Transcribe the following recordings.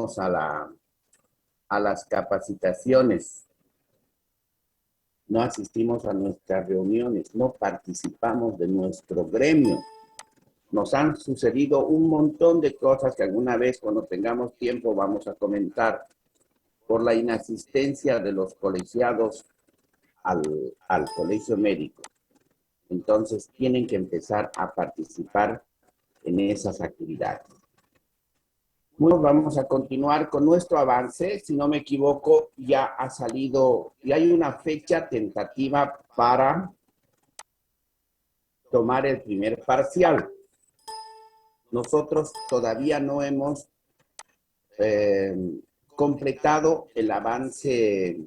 asistimos a las capacitaciones, no asistimos a nuestras reuniones, no participamos de nuestro gremio. Nos han sucedido un montón de cosas que alguna vez cuando tengamos tiempo vamos a comentar por la inasistencia de los colegiados al colegio médico. Entonces tienen que empezar a participar en esas actividades. Bueno, vamos a continuar con nuestro avance. Si no me equivoco, ya ha salido, y hay una fecha tentativa para tomar el primer parcial. Nosotros todavía no hemos completado el avance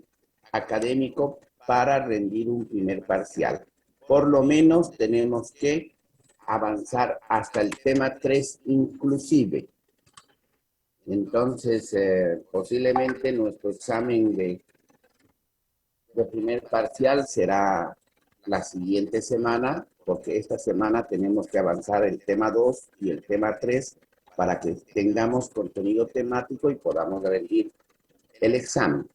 académico para rendir un primer parcial. Por lo menos tenemos que avanzar hasta el tema 3 inclusive. Entonces, posiblemente nuestro examen de primer parcial será la siguiente semana, porque esta semana tenemos que avanzar el tema 2 y el tema 3 para que tengamos contenido temático y podamos rendir el examen.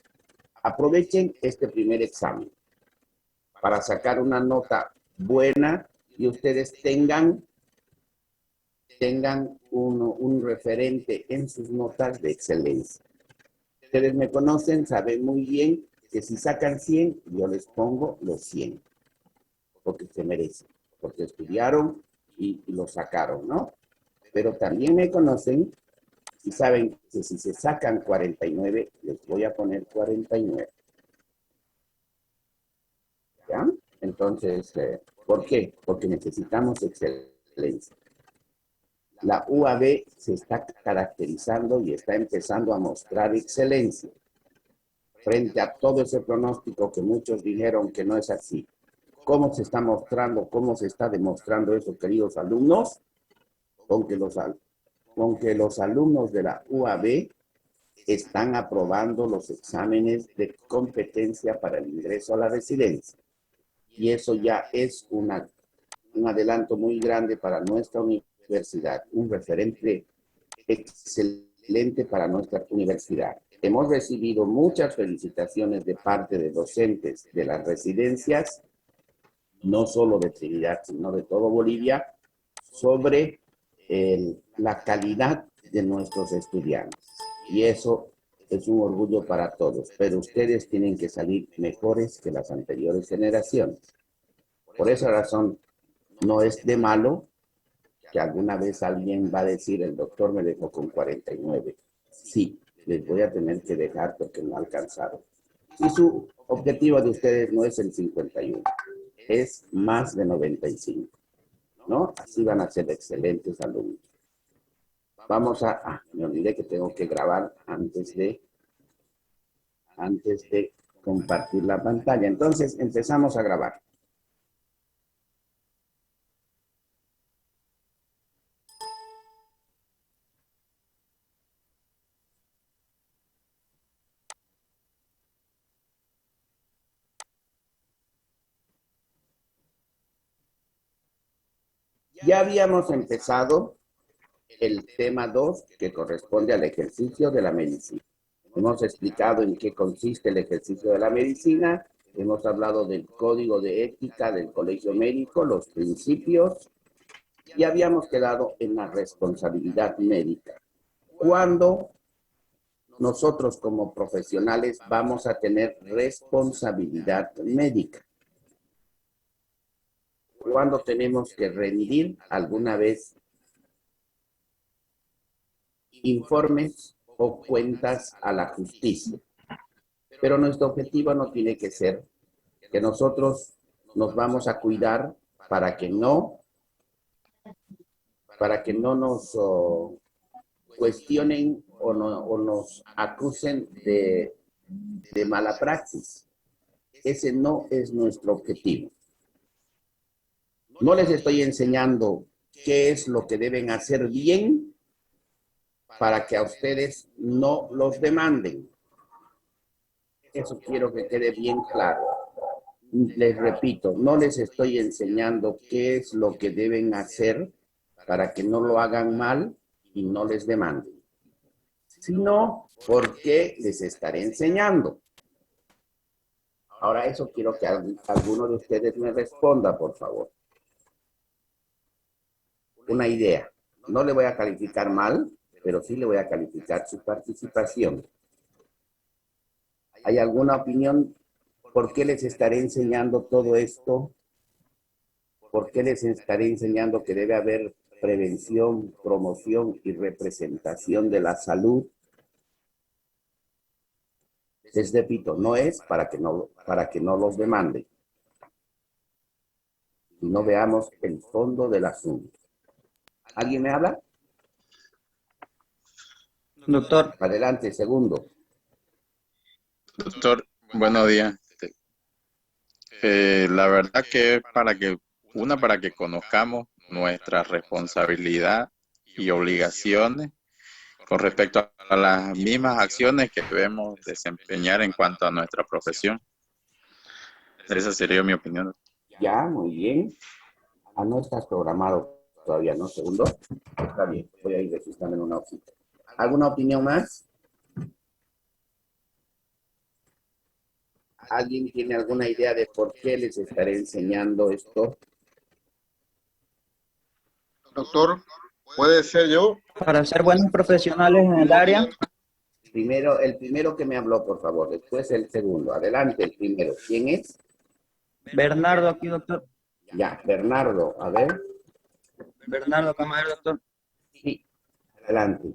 Aprovechen este primer examen para sacar una nota buena y ustedes tengan un referente en sus notas de excelencia. Ustedes me conocen, saben muy bien que si sacan 100, yo les pongo los 100, porque se merecen, porque estudiaron y lo sacaron, ¿no? Pero también me conocen y saben que si se sacan 49, les voy a poner 49. ¿Ya? Entonces, ¿por qué? Porque necesitamos excelencia. La UAB se está caracterizando y está empezando a mostrar excelencia frente a todo ese pronóstico que muchos dijeron que no es así. ¿Cómo se está mostrando, cómo se está demostrando eso, queridos alumnos? Con que los alumnos de la UAB están aprobando los exámenes de competencia para el ingreso a la residencia. Y eso ya es un adelanto muy grande para nuestra universidad, un referente excelente para nuestra universidad. Hemos recibido muchas felicitaciones de parte de docentes de las residencias, no solo de Trinidad, sino de todo Bolivia, sobre la calidad de nuestros estudiantes. Y eso es un orgullo para todos, pero ustedes tienen que salir mejores que las anteriores generaciones. Por esa razón, no es de malo que alguna vez alguien va a decir, el doctor me dejó con 49. Sí, les voy a tener que dejar porque no alcanzaron. Y su objetivo de ustedes no es el 51, es más de 95, ¿no? Así van a ser excelentes alumnos. Vamos a... me olvidé que tengo que grabar antes de compartir la pantalla. Entonces, empezamos a grabar. Ya habíamos empezado el tema 2, que corresponde al ejercicio de la medicina. Hemos explicado en qué consiste el ejercicio de la medicina, hemos hablado del código de ética del colegio médico, los principios, y habíamos quedado en la responsabilidad médica. ¿Cuándo nosotros como profesionales vamos a tener responsabilidad médica? ¿Cuándo tenemos que rendir alguna vez informes o cuentas a la justicia? Pero nuestro objetivo no tiene que ser que nosotros nos vamos a cuidar para que no nos cuestionen o nos acusen de mala praxis. Ese no es nuestro objetivo. No les estoy enseñando qué es lo que deben hacer bien para que a ustedes no los demanden. Eso quiero que quede bien claro. Les repito, no les estoy enseñando qué es lo que deben hacer para que no lo hagan mal y no les demanden. sino por qué les estaré enseñando. Ahora eso quiero que alguno de ustedes me responda, por favor. Una idea. No le voy a calificar mal, pero sí le voy a calificar su participación. ¿Hay alguna opinión? ¿Por qué les estaré enseñando todo esto? ¿Por qué les estaré enseñando que debe haber prevención, promoción y representación de la salud? Les repito, no es para que no los demanden. Y no veamos el fondo del asunto. ¿Alguien me habla? Doctor, Adelante, segundo. Doctor, buenos días. La verdad que para que conozcamos nuestra responsabilidad y obligaciones con respecto a las mismas acciones que debemos desempeñar en cuanto a nuestra profesión. Esa sería mi opinión. Ya, muy bien. No estás programado todavía, ¿no? Segundo. Está bien, voy a ir registrando en una hojita. ¿Alguna opinión más? ¿Alguien tiene alguna idea de por qué les estaré enseñando esto? Doctor, ¿puede ser yo? para ser buenos profesionales en el área, Primero, el primero que me habló, por favor. Después el segundo. Adelante, el primero. ¿Quién es? Bernardo aquí, doctor. Ya, Bernardo. A ver. Bernardo Camarero, doctor. Sí, adelante.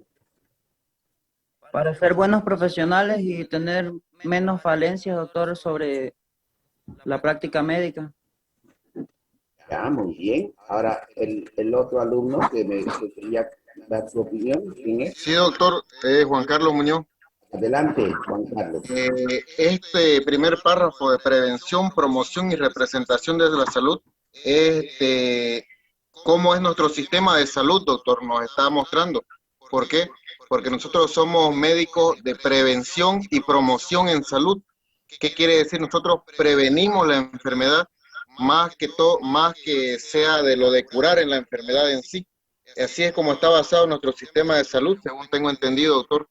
Para ser buenos profesionales y tener menos falencias, doctor, sobre la práctica médica. Ya, muy bien. Ahora, el otro alumno que quería dar su opinión, ¿quién es? Sí, doctor, Juan Carlos Muñoz. Adelante, Juan Carlos. Este primer párrafo de prevención, promoción y representación de la salud, cómo es nuestro sistema de salud, doctor, nos está mostrando. ¿Por qué? Porque nosotros somos médicos de prevención y promoción en salud. ¿Qué quiere decir? Nosotros prevenimos la enfermedad más que todo, más que sea de lo de curar en la enfermedad en sí. Así es como está basado nuestro sistema de salud, según tengo entendido, doctor.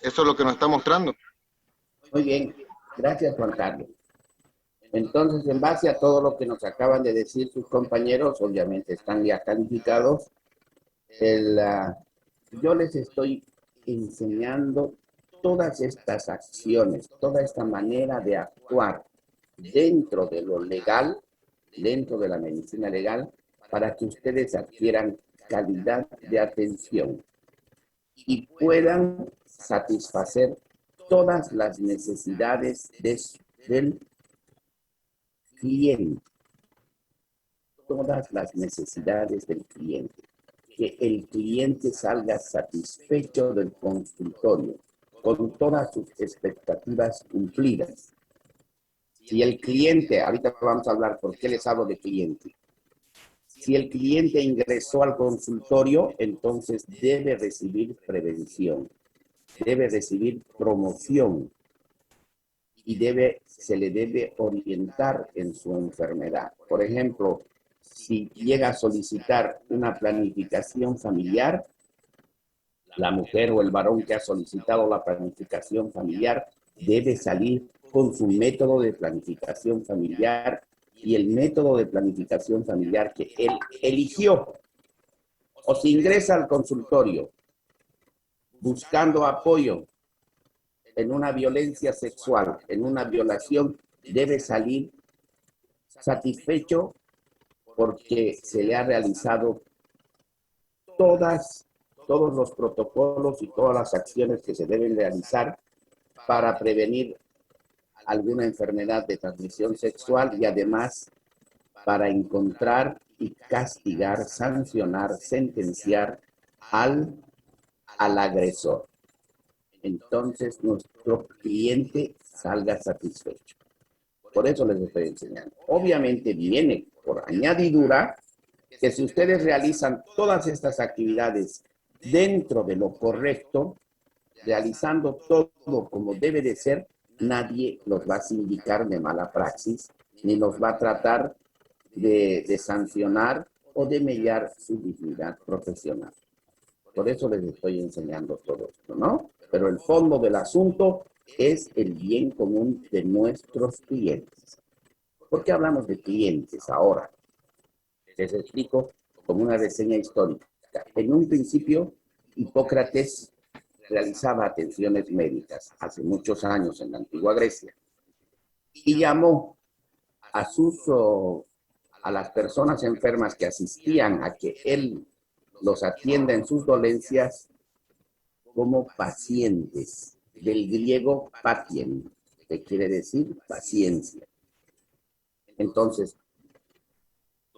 Eso es lo que nos está mostrando. Muy bien. Gracias, Juan Carlos. Entonces, en base a todo lo que nos acaban de decir sus compañeros, obviamente están ya calificados, yo les estoy enseñando todas estas acciones, toda esta manera de actuar dentro de lo legal, dentro de la medicina legal, para que ustedes adquieran calidad de atención y puedan satisfacer todas las necesidades del cliente, todas las necesidades del cliente, que el cliente salga satisfecho del consultorio, con todas sus expectativas cumplidas. Si el cliente, ahorita vamos a hablar por qué les hablo de cliente, si el cliente ingresó al consultorio, entonces debe recibir prevención, debe recibir promoción y se le debe orientar en su enfermedad. Por ejemplo, si llega a solicitar una planificación familiar, la mujer o el varón que ha solicitado la planificación familiar debe salir con su método de planificación familiar y el método de planificación familiar que él eligió. O si ingresa al consultorio buscando apoyo en una violencia sexual, en una violación, debe salir satisfecho porque se le ha realizado todos los protocolos y todas las acciones que se deben realizar para prevenir alguna enfermedad de transmisión sexual y además para encontrar y castigar, sancionar, sentenciar al agresor. Entonces nuestro cliente salga satisfecho. Por eso les estoy enseñando. Obviamente viene por añadidura que si ustedes realizan todas estas actividades dentro de lo correcto, realizando todo como debe de ser, nadie los va a sindicar de mala praxis, ni los va a tratar de sancionar o de mellar su dignidad profesional. Por eso les estoy enseñando todo esto, ¿no? pero el fondo del asunto es el bien común de nuestros clientes. ¿Por qué hablamos de clientes ahora? Les explico como una reseña histórica. En un principio, Hipócrates realizaba atenciones médicas hace muchos años en la antigua Grecia y llamó a las personas enfermas que asistían a que él los atienda en sus dolencias como pacientes, del griego patien, que quiere decir paciencia. Entonces,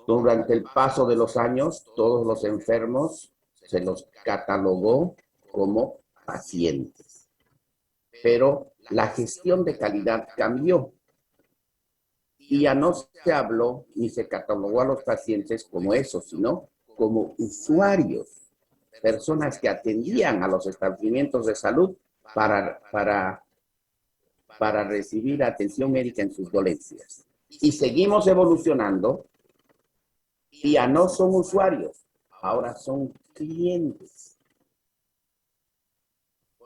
durante el paso de los años, todos los enfermos se los catalogó como pacientes. Pero la gestión de calidad cambió y ya no se habló ni se catalogó a los pacientes como eso, sino como usuarios, personas que atendían a los establecimientos de salud para recibir atención médica en sus dolencias. Y seguimos evolucionando y ya no son usuarios, ahora son clientes.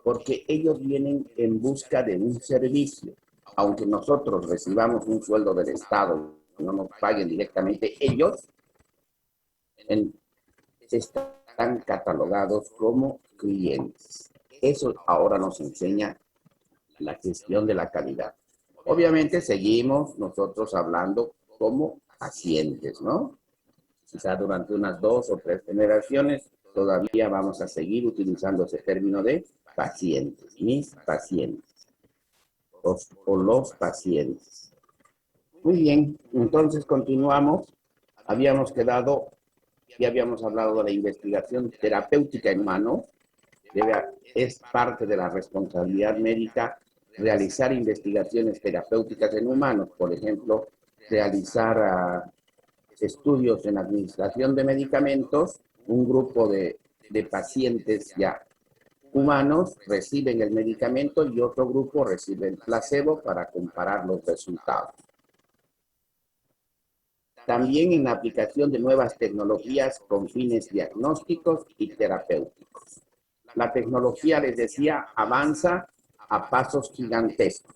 Porque ellos vienen en busca de un servicio. Aunque nosotros recibamos un sueldo del Estado, no nos paguen directamente, ellos están catalogados como clientes. Eso ahora nos enseña la gestión de la calidad. Obviamente seguimos nosotros hablando como pacientes, ¿no? Quizá durante unas 2 o 3 generaciones todavía vamos a seguir utilizando ese término de pacientes, mis pacientes, o los pacientes. Muy bien, entonces continuamos. Habíamos quedado, ya habíamos hablado de la investigación terapéutica en humanos. Es parte de la responsabilidad médica realizar investigaciones terapéuticas en humanos, por ejemplo, realizar estudios en administración de medicamentos. Un grupo de pacientes ya humanos reciben el medicamento y otro grupo recibe el placebo para comparar los resultados. También en la aplicación de nuevas tecnologías con fines diagnósticos y terapéuticos. La tecnología, les decía, avanza a pasos gigantescos,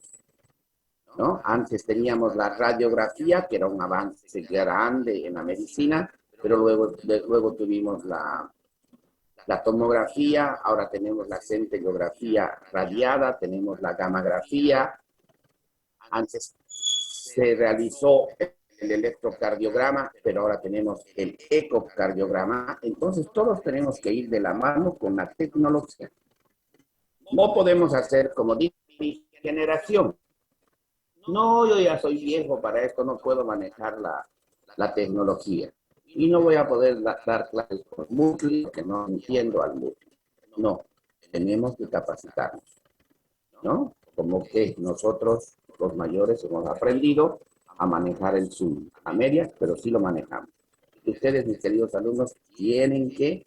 ¿no? Antes teníamos la radiografía, que era un avance grande en la medicina, pero luego tuvimos la tomografía, ahora tenemos la centellografía radiada, tenemos la gammagrafía. Antes se realizó el electrocardiograma, pero ahora tenemos el ecocardiograma. Entonces todos tenemos que ir de la mano con la tecnología. No podemos hacer como dice mi generación. No, yo ya soy viejo para esto, no puedo manejar la tecnología. Y no voy a poder dar clases por Moodle, porque no entiendo al Moodle. No, tenemos que capacitarnos, ¿no? Como que nosotros, los mayores, hemos aprendido a manejar el Zoom a medias, pero sí lo manejamos. Ustedes, mis queridos alumnos, tienen que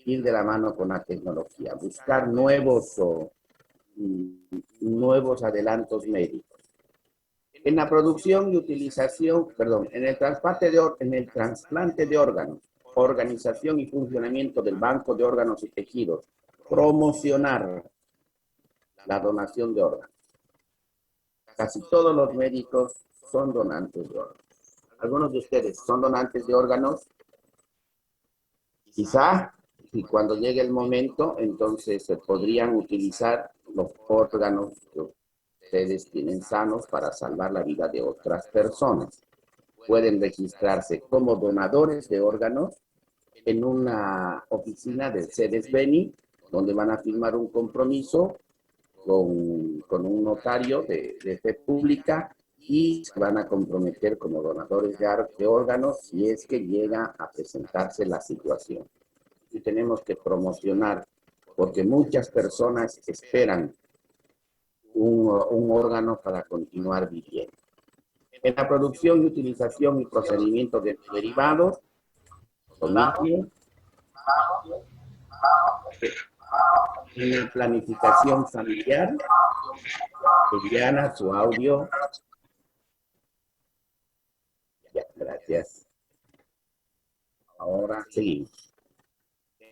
ir de la mano con la tecnología, buscar nuevos adelantos médicos. En la producción y utilización, en el trasplante de órganos, organización y funcionamiento del banco de órganos y tejidos, promocionar la donación de órganos. Casi todos los médicos son donantes de órganos. Algunos de ustedes son donantes de órganos. Quizá, y cuando llegue el momento, entonces se podrían utilizar los órganos que ustedes tienen sanos para salvar la vida de otras personas. Pueden registrarse como donadores de órganos en una oficina del CEDES-BENI, donde van a firmar un compromiso con un notario de fe pública y se van a comprometer como donadores de órganos si es que llega a presentarse la situación. Y tenemos que promocionar, porque muchas personas esperan un órgano para continuar viviendo. En la producción y utilización y procedimientos de derivados, en la planificación familiar, Eliana, su audio. Ya, gracias. Ahora seguimos.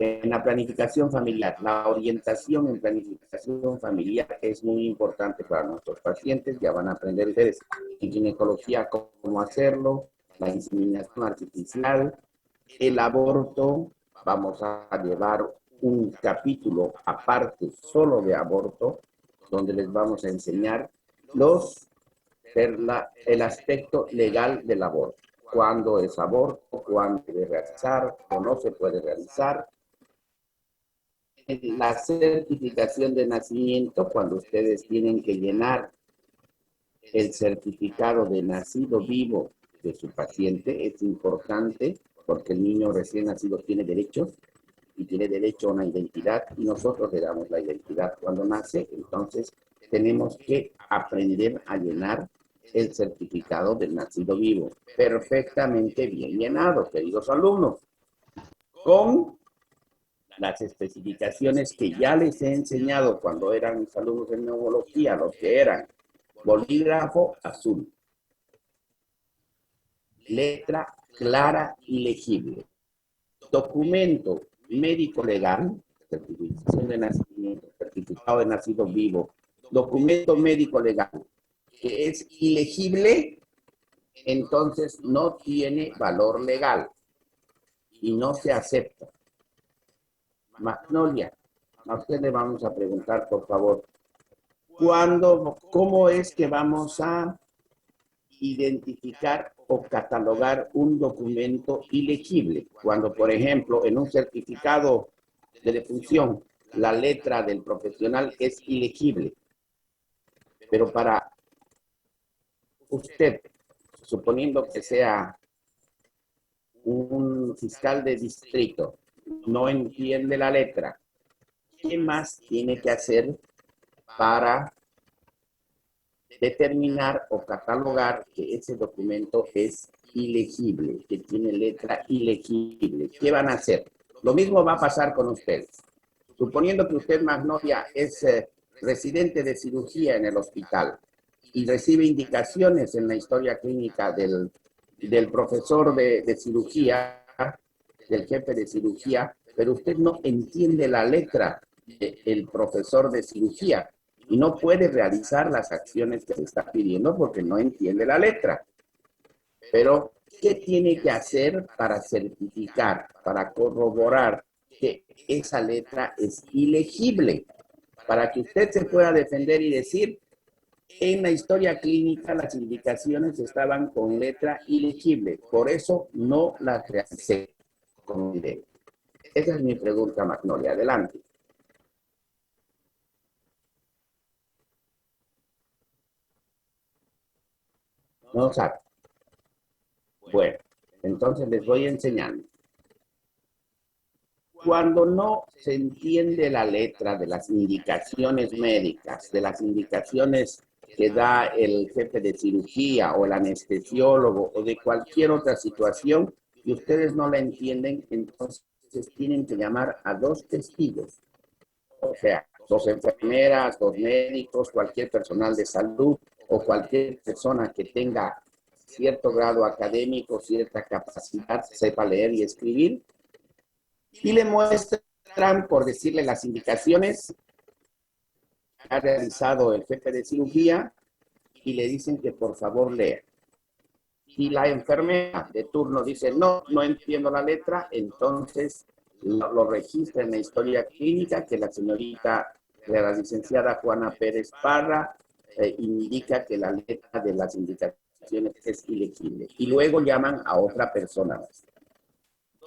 En la planificación familiar, la orientación en planificación familiar es muy importante para nuestros pacientes. Ya van a aprender ustedes en ginecología cómo hacerlo, la inseminación artificial, el aborto. Vamos a llevar un capítulo aparte solo de aborto, donde les vamos a enseñar el aspecto legal del aborto. Cuándo es aborto, cuándo se debe realizar o no se puede realizar. La certificación de nacimiento, cuando ustedes tienen que llenar el certificado de nacido vivo de su paciente, es importante porque el niño recién nacido tiene derechos y tiene derecho a una identidad y nosotros le damos la identidad cuando nace. Entonces tenemos que aprender a llenar el certificado del nacido vivo perfectamente bien llenado, queridos alumnos, con las especificaciones que ya les he enseñado cuando eran mis alumnos de neumología, los que eran bolígrafo azul, letra clara y legible, documento médico legal, certificación de nacimiento, certificado de nacido vivo, documento médico legal, que es ilegible, entonces no tiene valor legal y no se acepta. Magnolia, a usted le vamos a preguntar, por favor, ¿cómo es que vamos a identificar o catalogar un documento ilegible? Cuando, por ejemplo, en un certificado de defunción, la letra del profesional es ilegible. Pero para usted, suponiendo que sea un fiscal de distrito, no entiende la letra, ¿qué más tiene que hacer para determinar o catalogar que ese documento es ilegible, que tiene letra ilegible? ¿Qué van a hacer? Lo mismo va a pasar con ustedes. Suponiendo que usted, Magnolia, es residente de cirugía en el hospital y recibe indicaciones en la historia clínica del profesor de cirugía, del jefe de cirugía, pero usted no entiende la letra del profesor de cirugía y no puede realizar las acciones que le está pidiendo porque no entiende la letra. Pero, ¿qué tiene que hacer para certificar, para corroborar que esa letra es ilegible? Para que usted se pueda defender y decir, en la historia clínica las indicaciones estaban con letra ilegible, por eso no las realicé con video. Esa es mi pregunta, Magnolia. Adelante. No sabe. Bueno, entonces les voy enseñando. Cuando no se entiende la letra de las indicaciones médicas, de las indicaciones que da el jefe de cirugía o el anestesiólogo o de cualquier otra situación y ustedes no la entienden, entonces tienen que llamar a 2 testigos. O sea, 2 enfermeras, 2 médicos, cualquier personal de salud o cualquier persona que tenga cierto grado académico, cierta capacidad, sepa leer y escribir, y le muestran, por decirle, las indicaciones que ha realizado el jefe de cirugía y le dicen que por favor lea. Y la enfermera de turno dice, no entiendo la letra, entonces lo registra en la historia clínica que la señorita, la licenciada Juana Pérez Parra, indica que la letra de las indicaciones es ilegible. Y luego llaman a otra persona más.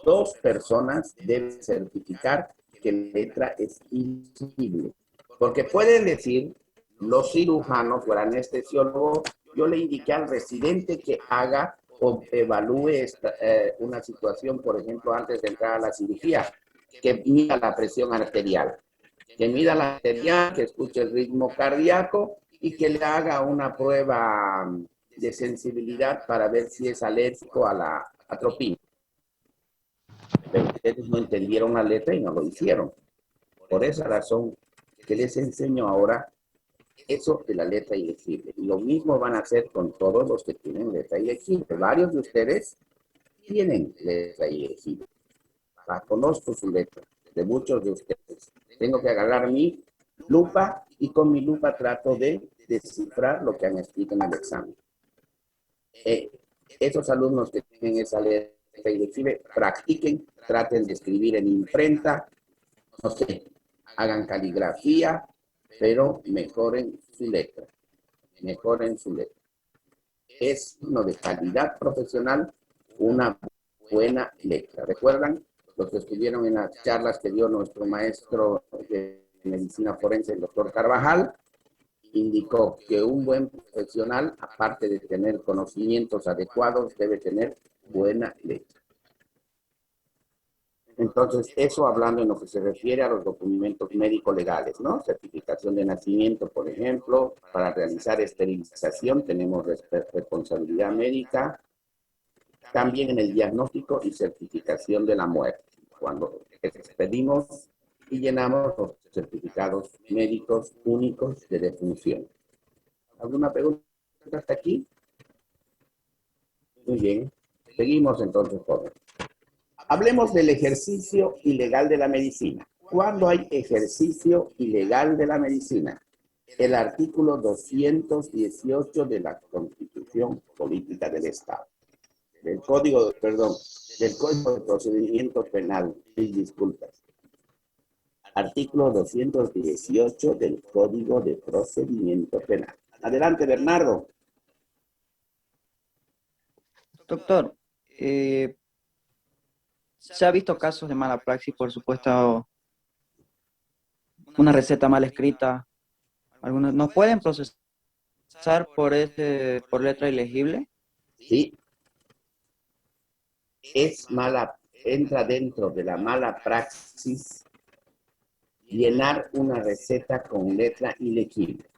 2 personas deben certificar que la letra es ilegible. Porque pueden decir los cirujanos o el anestesiólogo, yo le indiqué al residente que haga o evalúe una situación, por ejemplo, antes de entrar a la cirugía, que mida la presión arterial, que mida la arterial, que escuche el ritmo cardíaco y que le haga una prueba de sensibilidad para ver si es alérgico a la atropina. Pero ustedes no entendieron la letra y no lo hicieron. Por esa razón que les enseño ahora eso de la letra ilegible. Y lo mismo van a hacer con todos los que tienen letra ilegible. Varios de ustedes tienen letra ilegible. Conozco su letra. de muchos de ustedes. Tengo que agarrar mi lupa y con mi lupa trato de descifrar lo que han escrito en el examen. Esos alumnos que tienen esa letra ilegible, practiquen, traten de escribir en imprenta, no sé, hagan caligrafía, pero mejoren su letra. Mejoren su letra. Es uno de calidad profesional, una buena letra. ¿Recuerdan? Los que estuvieron en las charlas que dio nuestro maestro de medicina forense, el doctor Carvajal, indicó que un buen profesional, aparte de tener conocimientos adecuados, debe tener buena letra. Entonces, eso hablando en lo que se refiere a los documentos médico-legales, ¿no? Certificación de nacimiento, por ejemplo, para realizar esterilización tenemos responsabilidad médica, también en el diagnóstico y certificación de la muerte, cuando expedimos y llenamos los certificados médicos únicos de defunción. ¿Alguna pregunta hasta aquí? Muy bien. Seguimos entonces, jóvenes. Hablemos del ejercicio ilegal de la medicina. ¿Cuándo hay ejercicio ilegal de la medicina? El artículo 218 de la Constitución Política del Estado. Del Código de Procedimiento Penal. Mil disculpas. Artículo 218 del Código de Procedimiento Penal. Adelante, Bernardo. Doctor, se ha visto casos de mala praxis, por supuesto, una receta mal escrita. Algunos ¿nos pueden procesar por letra ilegible? Sí. Entra dentro de la mala praxis llenar una receta con letra ilegible.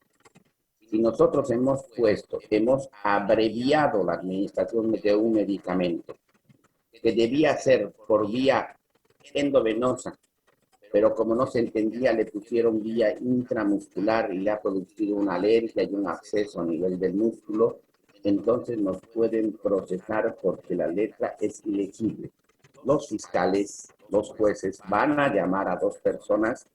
Si nosotros hemos abreviado la administración de un medicamento que debía ser por vía endovenosa, pero como no se entendía, le pusieron vía intramuscular y le ha producido una alergia y un absceso a nivel del músculo, entonces nos pueden procesar porque la letra es ilegible. Los fiscales, los jueces van a llamar a dos personas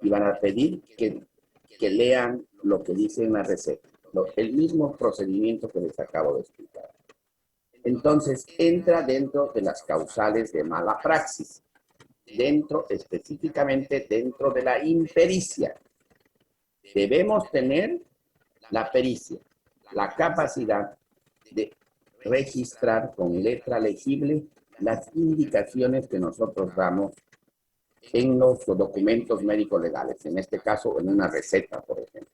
y van a pedir que lean lo que dice en la receta. El mismo procedimiento que les acabo de explicar. Entonces, entra dentro de las causales de mala praxis. Específicamente dentro de la impericia. Debemos tener la pericia, la capacidad de registrar con letra legible las indicaciones que nosotros damos en los documentos médico-legales, en este caso en una receta, por ejemplo.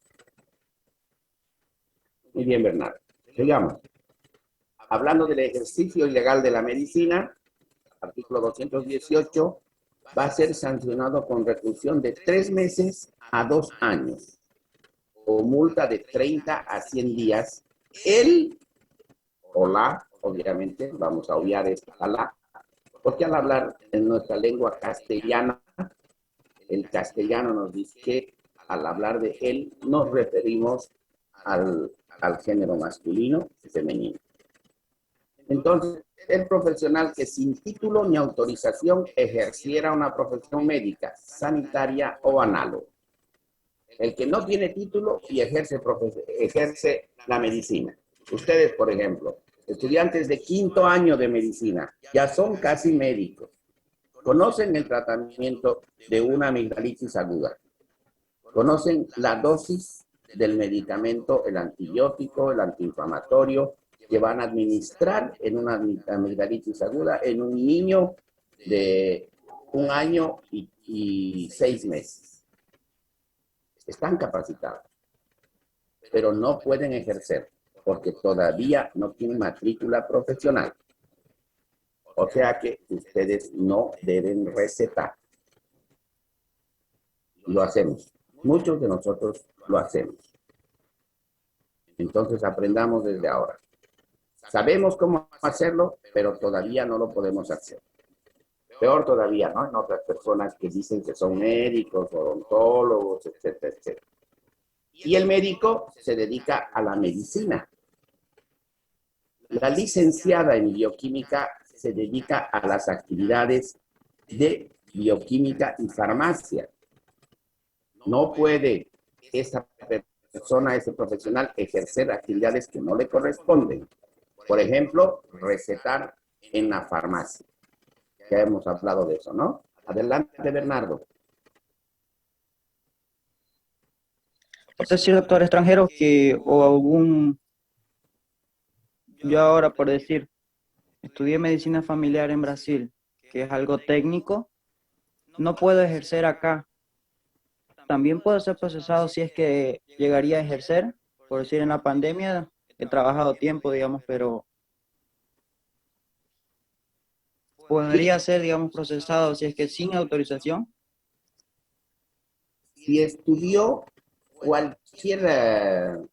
Muy bien, Bernardo. Sigamos. Hablando del ejercicio ilegal de la medicina, artículo 218, va a ser sancionado con reclusión de 3 meses a 2 años, o multa de 30 a 100 días. El o la, obviamente, vamos a obviar esta la, porque al hablar en nuestra lengua castellana, el castellano nos dice que al hablar de él nos referimos al género masculino y femenino. Entonces, el profesional que sin título ni autorización ejerciera una profesión médica, sanitaria o análoga. El que no tiene título y ejerce la medicina. Ustedes, por ejemplo, estudiantes de 5º año de medicina, ya son casi médicos. Conocen el tratamiento de una amigdalitis aguda. Conocen la dosis del medicamento, el antibiótico, el antiinflamatorio, que van a administrar en una amigdalitis aguda en un niño de 1 año y 6 meses. Están capacitados, pero no pueden ejercer porque todavía no tienen matrícula profesional. O sea que ustedes no deben recetar. Lo hacemos. Muchos de nosotros lo hacemos. Entonces aprendamos desde ahora. Sabemos cómo hacerlo, pero todavía no lo podemos hacer. Peor todavía, ¿no? En otras personas que dicen que son médicos, odontólogos, etcétera, etcétera. Y el médico se dedica a la medicina. La licenciada en bioquímica se dedica a las actividades de bioquímica y farmacia. No puede esa persona, ese profesional, ejercer actividades que no le corresponden. Por ejemplo, recetar en la farmacia. Ya hemos hablado de eso, ¿no? Adelante, Bernardo. Es decir, doctor extranjero que, o algún, yo ahora por decir, estudié medicina familiar en Brasil, que es algo técnico, no puedo ejercer acá. También puedo ser procesado si es que llegaría a ejercer, por decir, en la pandemia he trabajado tiempo, digamos, pero podría ser, digamos, procesado si es que sin autorización. Si estudió cualquier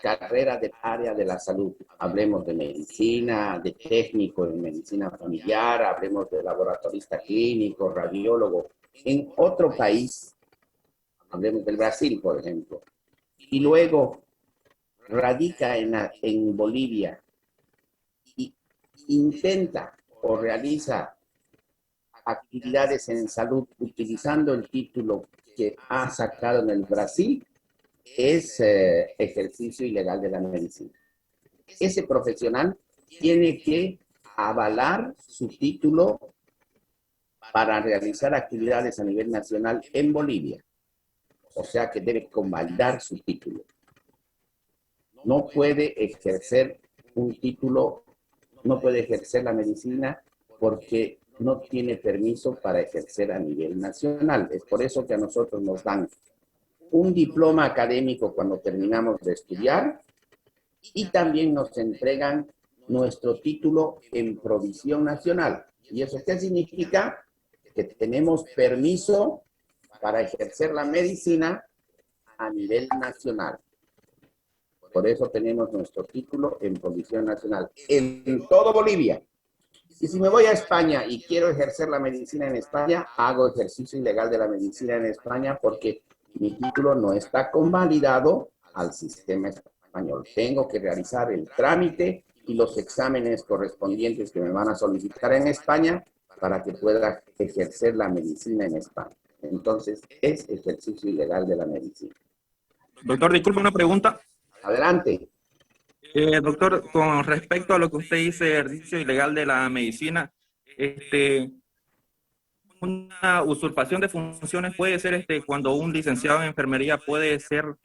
carrera del área de la salud, hablemos de medicina, de técnico en medicina familiar, hablemos de laboratorista clínico, radiólogo, en otro país, hablemos del Brasil, por ejemplo, y luego radica en Bolivia y intenta o realiza actividades en salud utilizando el título que ha sacado en el Brasil, es ejercicio ilegal de la medicina. Ese profesional tiene que avalar su título para realizar actividades a nivel nacional en Bolivia. O sea que debe convalidar su título. No puede ejercer un título, no puede ejercer la medicina porque no tiene permiso para ejercer a nivel nacional. Es por eso que a nosotros nos dan un diploma académico cuando terminamos de estudiar y también nos entregan nuestro título en provisión nacional. ¿Y eso qué significa? Que tenemos permiso para ejercer la medicina a nivel nacional. Por eso tenemos nuestro título en provisión nacional en todo Bolivia. Y si me voy a España y quiero ejercer la medicina en España, hago ejercicio ilegal de la medicina en España porque mi título no está convalidado al sistema español. Tengo que realizar el trámite y los exámenes correspondientes que me van a solicitar en España para que pueda ejercer la medicina en España. Entonces, es ejercicio ilegal de la medicina. Doctor, disculpe una pregunta. Adelante. Doctor, con respecto a lo que usted dice, ejercicio ilegal de la medicina, una usurpación de funciones puede ser cuando un licenciado en enfermería puede ser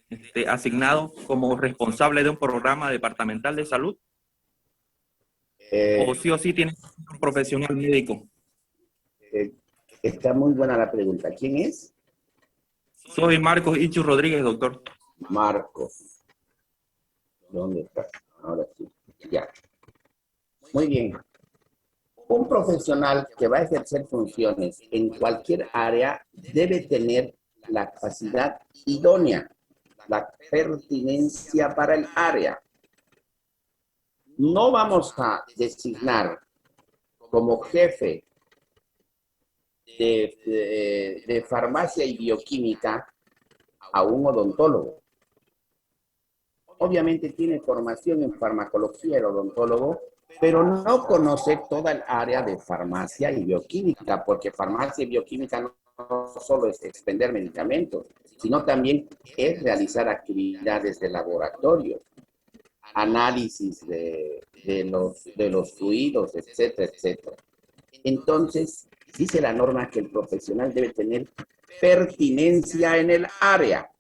asignado como responsable de un programa departamental de salud, o sí tiene que ser un profesional médico. Está muy buena la pregunta. ¿Quién es? Soy Marcos Ichu Rodríguez, doctor. Marcos. ¿Dónde estás? Ahora sí. Ya. Muy bien. Un profesional que va a ejercer funciones en cualquier área debe tener la capacidad idónea, la pertinencia para el área. No vamos a designar como jefe de farmacia y bioquímica a un odontólogo. Obviamente tiene formación en farmacología el odontólogo, pero no conoce toda el área de farmacia y bioquímica, porque farmacia y bioquímica no solo es expender medicamentos, sino también es realizar actividades de laboratorio, análisis de los fluidos, etcétera, etcétera. Entonces, dice la norma que el profesional debe tener pertinencia en el área.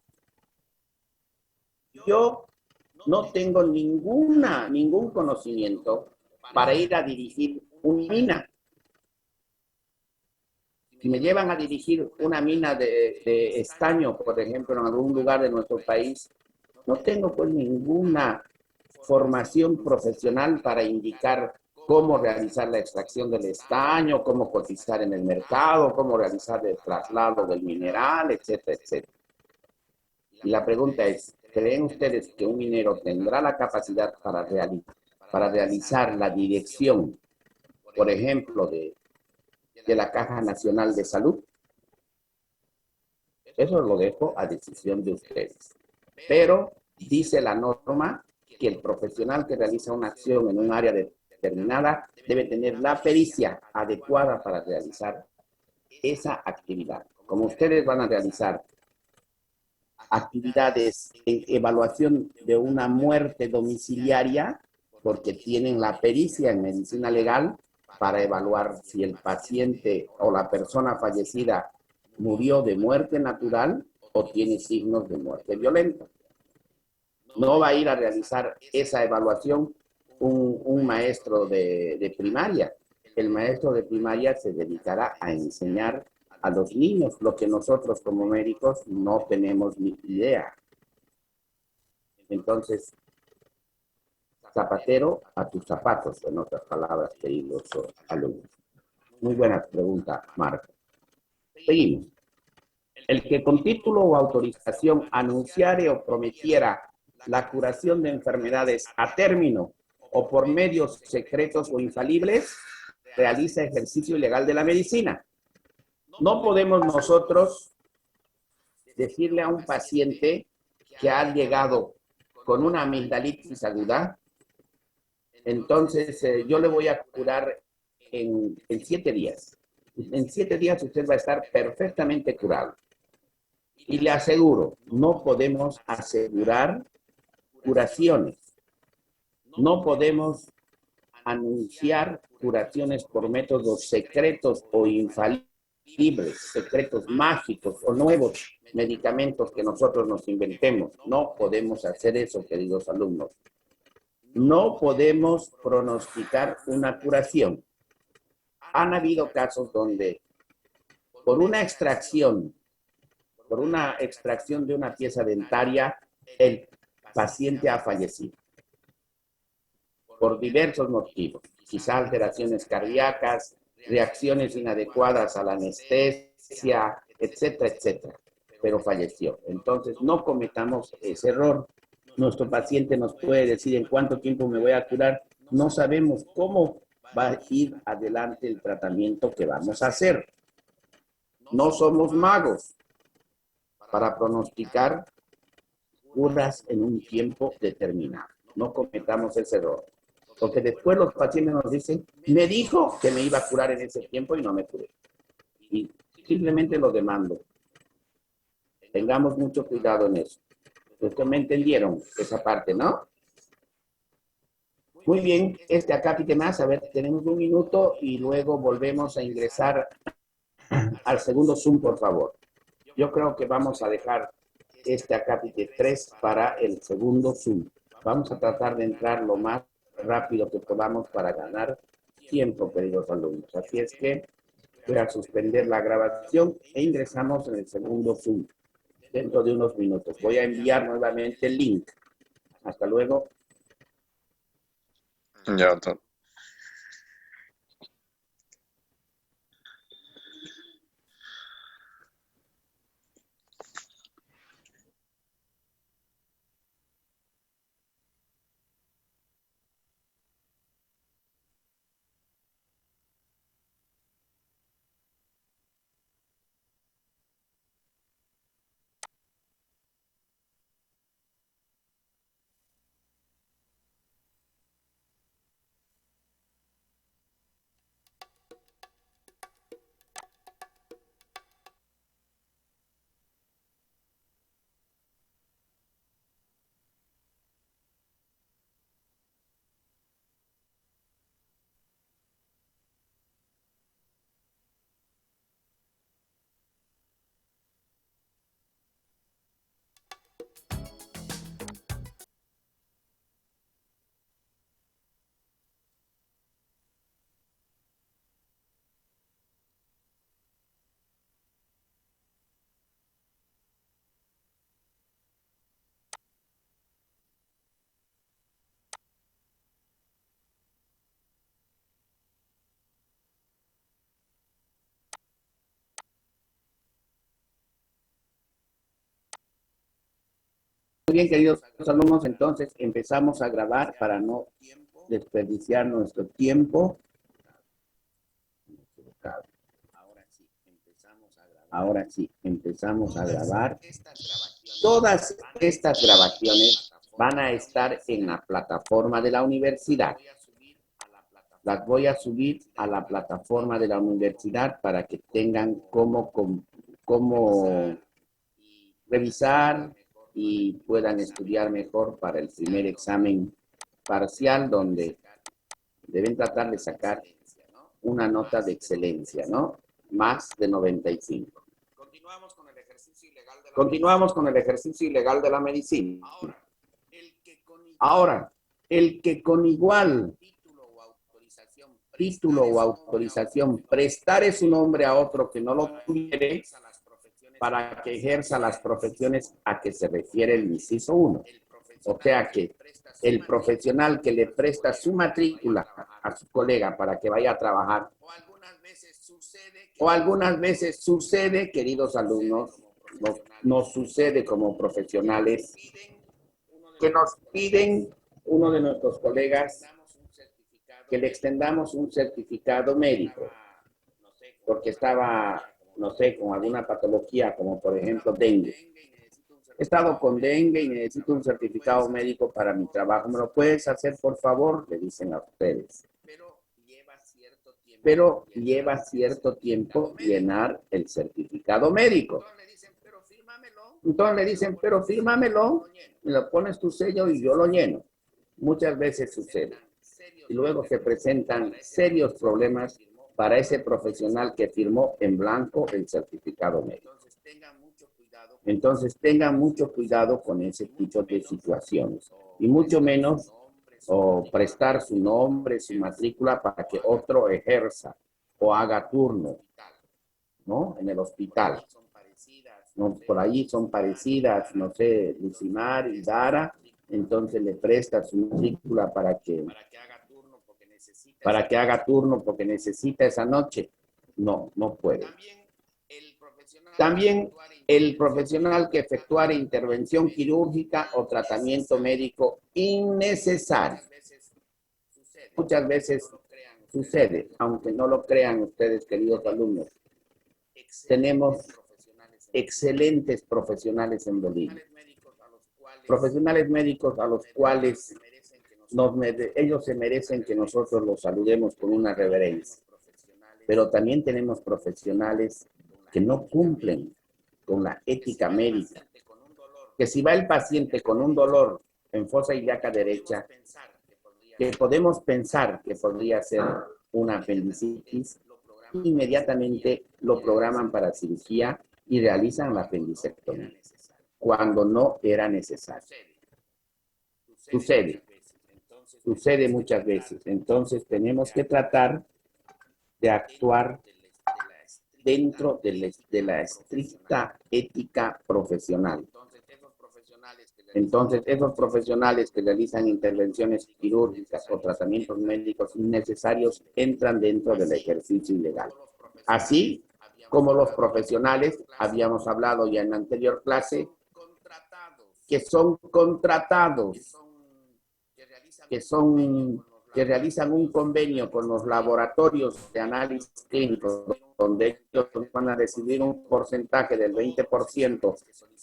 Yo no tengo ningún conocimiento para ir a dirigir una mina. Si me llevan a dirigir una mina de estaño, por ejemplo, en algún lugar de nuestro país, no tengo pues ninguna formación profesional para indicar cómo realizar la extracción del estaño, cómo cotizar en el mercado, cómo realizar el traslado del mineral, etcétera, etcétera. Y la pregunta es, ¿creen ustedes que un minero tendrá la capacidad para realizar la dirección, por ejemplo, de la Caja Nacional de Salud? Eso lo dejo a decisión de ustedes. Pero dice la norma que el profesional que realiza una acción en un área determinada debe tener la pericia adecuada para realizar esa actividad. Como ustedes van a realizar actividades en evaluación de una muerte domiciliaria, porque tienen la pericia en medicina legal para evaluar si el paciente o la persona fallecida murió de muerte natural o tiene signos de muerte violenta. No va a ir a realizar esa evaluación un maestro de primaria. El maestro de primaria se dedicará a enseñar a los niños lo que nosotros como médicos no tenemos ni idea. Entonces, zapatero a tus zapatos, en otras palabras, queridos alumnos. Muy buena pregunta, Marco. Seguimos. El que con título o autorización anunciare o prometiera la curación de enfermedades a término o por medios secretos o infalibles, realiza ejercicio ilegal de la medicina. No podemos nosotros decirle a un paciente que ha llegado con una amigdalitis aguda, entonces yo le voy a curar en 7 días. En 7 días usted va a estar perfectamente curado. Y le aseguro, no podemos asegurar curaciones. No podemos anunciar curaciones por métodos secretos o infalibles, secretos mágicos o nuevos medicamentos que nosotros nos inventemos. No podemos hacer eso, queridos alumnos. No podemos pronosticar una curación. Han habido casos donde por una extracción de una pieza dentaria, el paciente ha fallecido por diversos motivos, quizá alteraciones cardíacas, reacciones inadecuadas a la anestesia, etcétera, etcétera, pero falleció. Entonces, no cometamos ese error. Nuestro paciente nos puede decir en cuánto tiempo me voy a curar. No sabemos cómo va a ir adelante el tratamiento que vamos a hacer. No somos magos para pronosticar curas en un tiempo determinado. No cometamos ese error. Porque después los pacientes nos dicen, me dijo que me iba a curar en ese tiempo y no me curé. Y simplemente lo demando. Tengamos mucho cuidado en eso. Ustedes me entendieron esa parte, ¿no? Muy bien, acápite más. A ver, tenemos 1 minuto y luego volvemos a ingresar al segundo Zoom, por favor. Yo creo que vamos a dejar acápite 3 para el segundo Zoom. Vamos a tratar de entrar lo más rápido que podamos para ganar tiempo, queridos alumnos. Así es que voy a suspender la grabación e ingresamos en el segundo Zoom dentro de unos minutos. Voy a enviar nuevamente el link. Hasta luego. Ya, doctor. Muy bien, queridos alumnos, entonces empezamos a grabar para no desperdiciar nuestro tiempo. Ahora sí, empezamos a grabar. Todas estas grabaciones van a estar en la plataforma de la universidad. Las voy a subir a la plataforma de la universidad para que tengan cómo revisar y puedan estudiar mejor para el primer examen parcial, donde deben tratar de sacar una nota de excelencia, ¿no? Más de 95. Continuamos con el ejercicio ilegal de la medicina. Ahora, el que con igual título o autorización prestare su nombre a otro que no lo tuviere para que ejerza las profesiones a que se refiere el inciso 1. O sea que el profesional que le presta su matrícula a su colega para que vaya a trabajar, o algunas veces sucede, queridos alumnos, nos sucede como profesionales, que nos piden uno de nuestros colegas que le extendamos un certificado médico, porque estaba, no sé, con alguna patología, como por ejemplo dengue. He estado con dengue y necesito un certificado médico para mi trabajo. ¿Me lo puedes hacer, por favor? Le dicen a ustedes. Pero lleva cierto tiempo llenar el certificado médico. Entonces le dicen, pero fírmamelo, me lo pones tu sello y yo lo lleno. Muchas veces sucede. Y luego se presentan serios problemas para ese profesional que firmó en blanco el certificado médico. Entonces tengan mucho cuidado con ese tipo de situaciones. Y mucho menos prestar su nombre, su matrícula para que otro ejerza o haga turno, ¿no? En el hospital. ¿No? Por ahí son parecidas, no sé, Lucimar y Dara, entonces le presta su matrícula para que haga turno porque necesita esa noche. No, no puede. También el profesional que efectuare intervención quirúrgica o tratamiento médico innecesario. Muchas veces sucede, aunque no lo crean ustedes, queridos alumnos. Tenemos excelentes profesionales en Bolivia. Profesionales médicos a los cuales ellos se merecen que nosotros los saludemos con una reverencia. Pero también tenemos profesionales que no cumplen con la ética médica. Que si va el paciente con un dolor en fosa ilíaca derecha, que podemos pensar que podría ser una apendicitis, inmediatamente lo programan para cirugía y realizan la apendicectomía, cuando no era necesario. Sucede muchas veces. Entonces tenemos que tratar de actuar dentro de la estricta ética profesional. Entonces, esos profesionales que realizan intervenciones quirúrgicas o tratamientos médicos innecesarios entran dentro del ejercicio ilegal. Así como los profesionales, habíamos hablado ya en la anterior clase, que son contratados, que realizan un convenio con los laboratorios de análisis clínicos, donde ellos van a recibir un porcentaje del 20%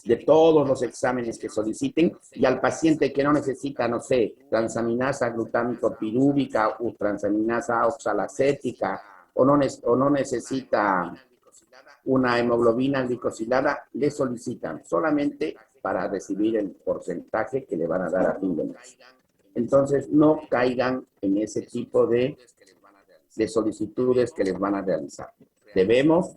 de todos los exámenes que soliciten, y al paciente que no necesita, no sé, transaminasa glutámico pirúvica o transaminasa oxalacética, o no necesita una hemoglobina glicosilada, le solicitan solamente para recibir el porcentaje que le van a dar a fin de mes. Entonces, no caigan en ese tipo de solicitudes que les van a realizar. Debemos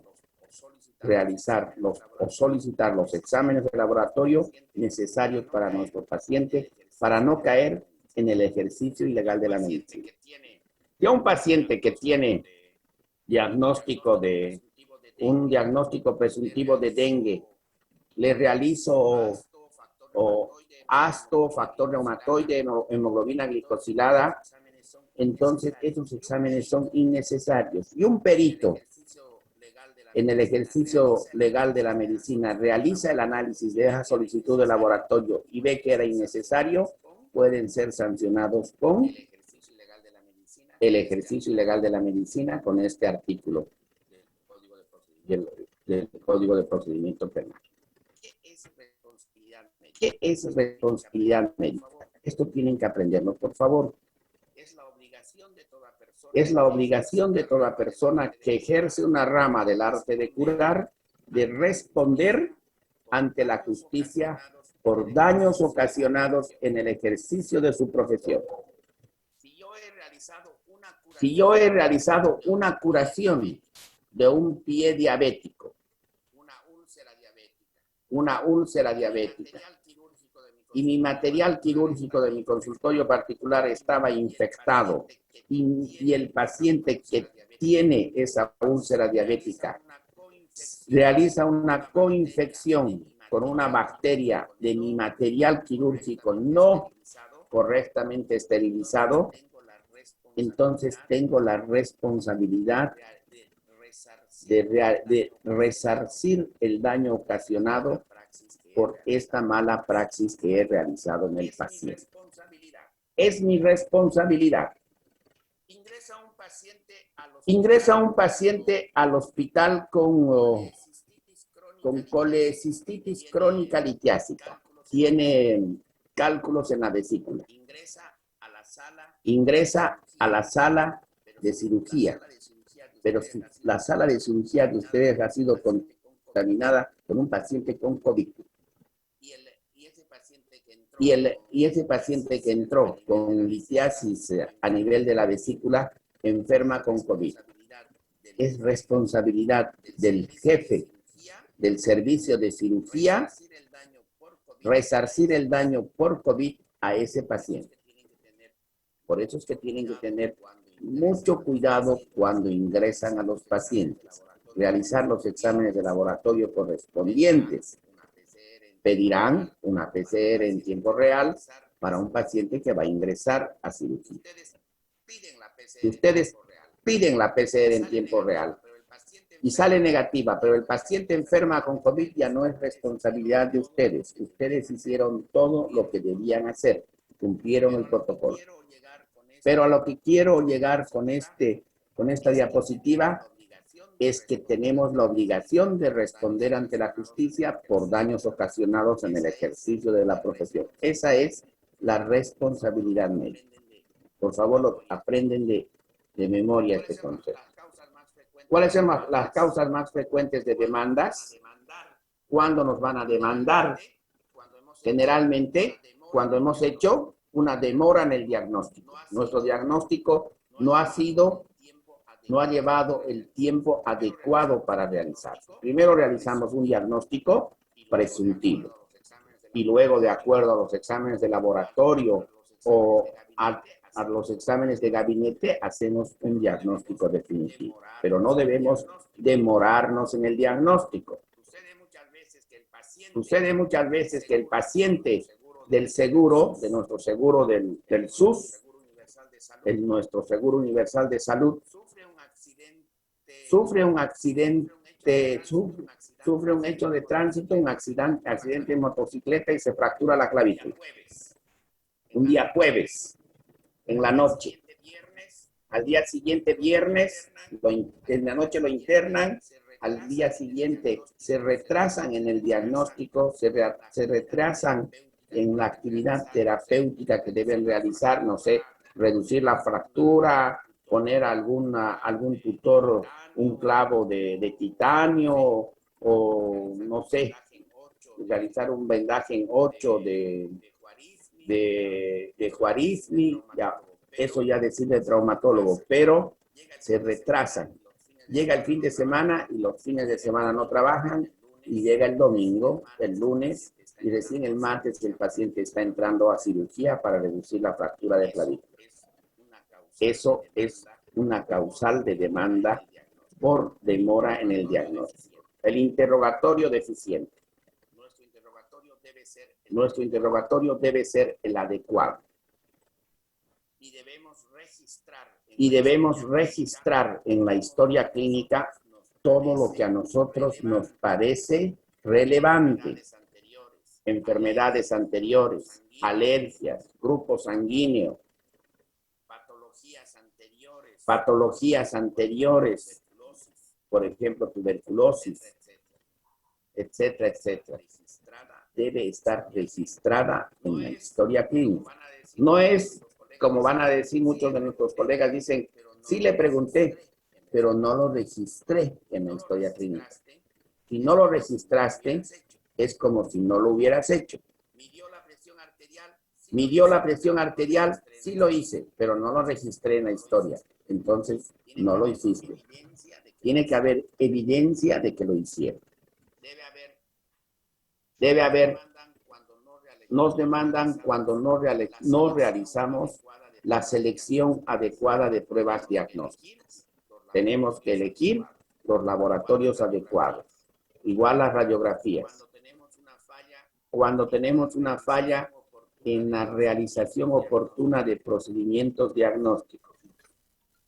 realizar o solicitar los exámenes de laboratorio necesarios para nuestro paciente para no caer en el ejercicio ilegal de la medicina. Si a un paciente que tiene un diagnóstico presuntivo de dengue, le realizo ASTO, factor reumatoide, hemoglobina glicosilada, entonces esos exámenes son innecesarios. Y un perito en el ejercicio legal de la medicina realiza el análisis de esa solicitud de laboratorio y ve que era innecesario, pueden ser sancionados con el ejercicio ilegal de la medicina con este artículo del Código de Procedimiento Penal. ¿Qué es responsabilidad médica? Esto tienen que aprenderlo, por favor. Es la obligación de toda persona que ejerce una rama del arte de curar de responder ante la justicia por daños ocasionados en el ejercicio de su profesión. Si yo he realizado una curación de un pie diabético, una úlcera diabética, y mi material quirúrgico de mi consultorio particular estaba infectado, y el paciente que tiene esa úlcera diabética realiza una coinfección con una bacteria de mi material quirúrgico no correctamente esterilizado, entonces tengo la responsabilidad de resarcir el daño ocasionado por esta mala praxis que he realizado en el paciente. Es mi responsabilidad. Ingresa un paciente al hospital con colecistitis crónica litiásica. Tiene cálculos en la vesícula. Ingresa a la sala de cirugía. Pero si la sala de cirugía de ustedes ha sido contaminada con un paciente con COVID, y ese paciente que entró con litiasis a nivel de la vesícula enferma con COVID, es responsabilidad del jefe del servicio de cirugía resarcir el daño por COVID a ese paciente. Por eso es que tienen que tener mucho cuidado cuando ingresan a los pacientes, realizar los exámenes de laboratorio correspondientes. Pedirán una PCR en tiempo real para un paciente que va a ingresar a cirugía. Ustedes piden la PCR en tiempo real y sale negativa, pero el paciente enferma con COVID, ya no es responsabilidad de ustedes. Ustedes hicieron todo lo que debían hacer, cumplieron el protocolo. Pero a lo que quiero llegar con esta diapositiva es que tenemos la obligación de responder ante la justicia por daños ocasionados en el ejercicio de la profesión. Esa es la responsabilidad médica. Por favor, aprenden de memoria este concepto. ¿Cuáles son las causas más frecuentes de demandas? ¿Cuándo nos van a demandar? Generalmente, cuando hemos hecho una demora en el diagnóstico. Nuestro diagnóstico no ha llevado el tiempo adecuado para realizar. Primero realizamos un diagnóstico presuntivo y luego, de acuerdo a los exámenes de laboratorio o a los exámenes de gabinete, hacemos un diagnóstico definitivo. Pero no debemos demorarnos en el diagnóstico. Sucede muchas veces que el paciente del seguro, de nuestro seguro del SUS, nuestro Seguro Universal de Salud, sufre un accidente, sufre un hecho de tránsito, un accidente de motocicleta y se fractura la clavícula. Un día jueves, en la noche. Al día siguiente, viernes, en la noche lo internan. Al día siguiente se retrasan en el diagnóstico, se retrasan en la actividad terapéutica que deben realizar, no sé, reducir la fractura, poner algún tutor, un clavo de titanio, o no sé, realizar un vendaje en 8 de Juarismi, ya, eso ya decide el traumatólogo, pero se retrasan. Llega el fin de semana y los fines de semana no trabajan, y llega el domingo, el lunes, y recién el martes el paciente está entrando a cirugía para reducir la fractura de clavícula. Eso es una causal de demanda por demora en el diagnóstico. El interrogatorio deficiente. Nuestro interrogatorio debe ser el adecuado. Y debemos registrar en la historia clínica todo lo que a nosotros nos parece relevante. Enfermedades anteriores, alergias, grupo sanguíneo, patologías anteriores, por ejemplo, tuberculosis, etcétera, etcétera. Debe estar registrada en la historia clínica. No es, como van a decir muchos de nuestros colegas, dicen, Sí le pregunté, pero no lo registré en la historia clínica. Si no lo registraste, es como si no lo hubieras hecho. Midió la presión arterial, sí lo hice, pero no lo registré en la historia. Entonces, no lo hiciste. Tiene que haber evidencia de que lo hicieron. Debe haber, nos demandan cuando no realizamos la selección adecuada de pruebas diagnósticas. Tenemos que elegir los laboratorios adecuados. Igual las radiografías. Cuando tenemos una falla en la realización oportuna de procedimientos diagnósticos,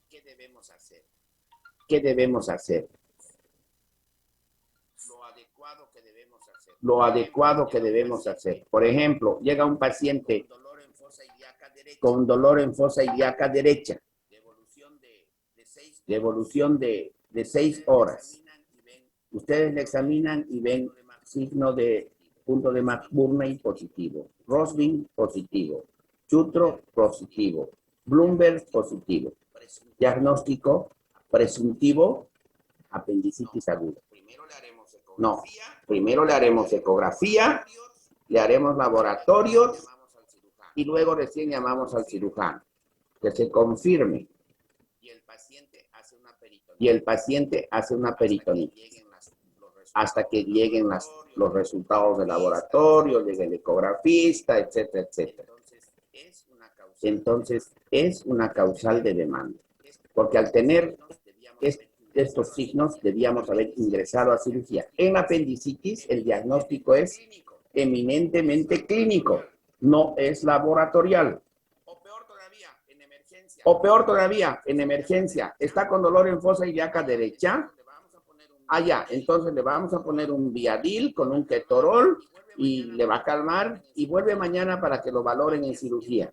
¿qué debemos hacer? ¿Qué debemos hacer? Lo adecuado que debemos hacer. Por ejemplo, llega un paciente con dolor en fosa ilíaca derecha, de evolución de 6 horas. Ustedes le examinan y ven signo de punto de McBurney positivo, Rosling positivo, Chutro positivo, Bloomberg positivo. Diagnóstico presuntivo, apendicitis aguda. No, primero le haremos ecografía, le haremos laboratorios y luego recién llamamos al cirujano, que se confirme. Y el paciente hace una peritonitis hasta que lleguen los resultados del laboratorio, llegue el ecografista, etcétera, etcétera. Entonces, es una causal de demanda. Porque al tener estos signos, debíamos haber ingresado a cirugía. En apendicitis, el diagnóstico es eminentemente clínico, no es laboratorial. O peor todavía, en emergencia, está con dolor en fosa ilíaca derecha. Ya, entonces le vamos a poner un Viadil con un ketorol y le va a calmar y vuelve mañana para que lo valoren en cirugía.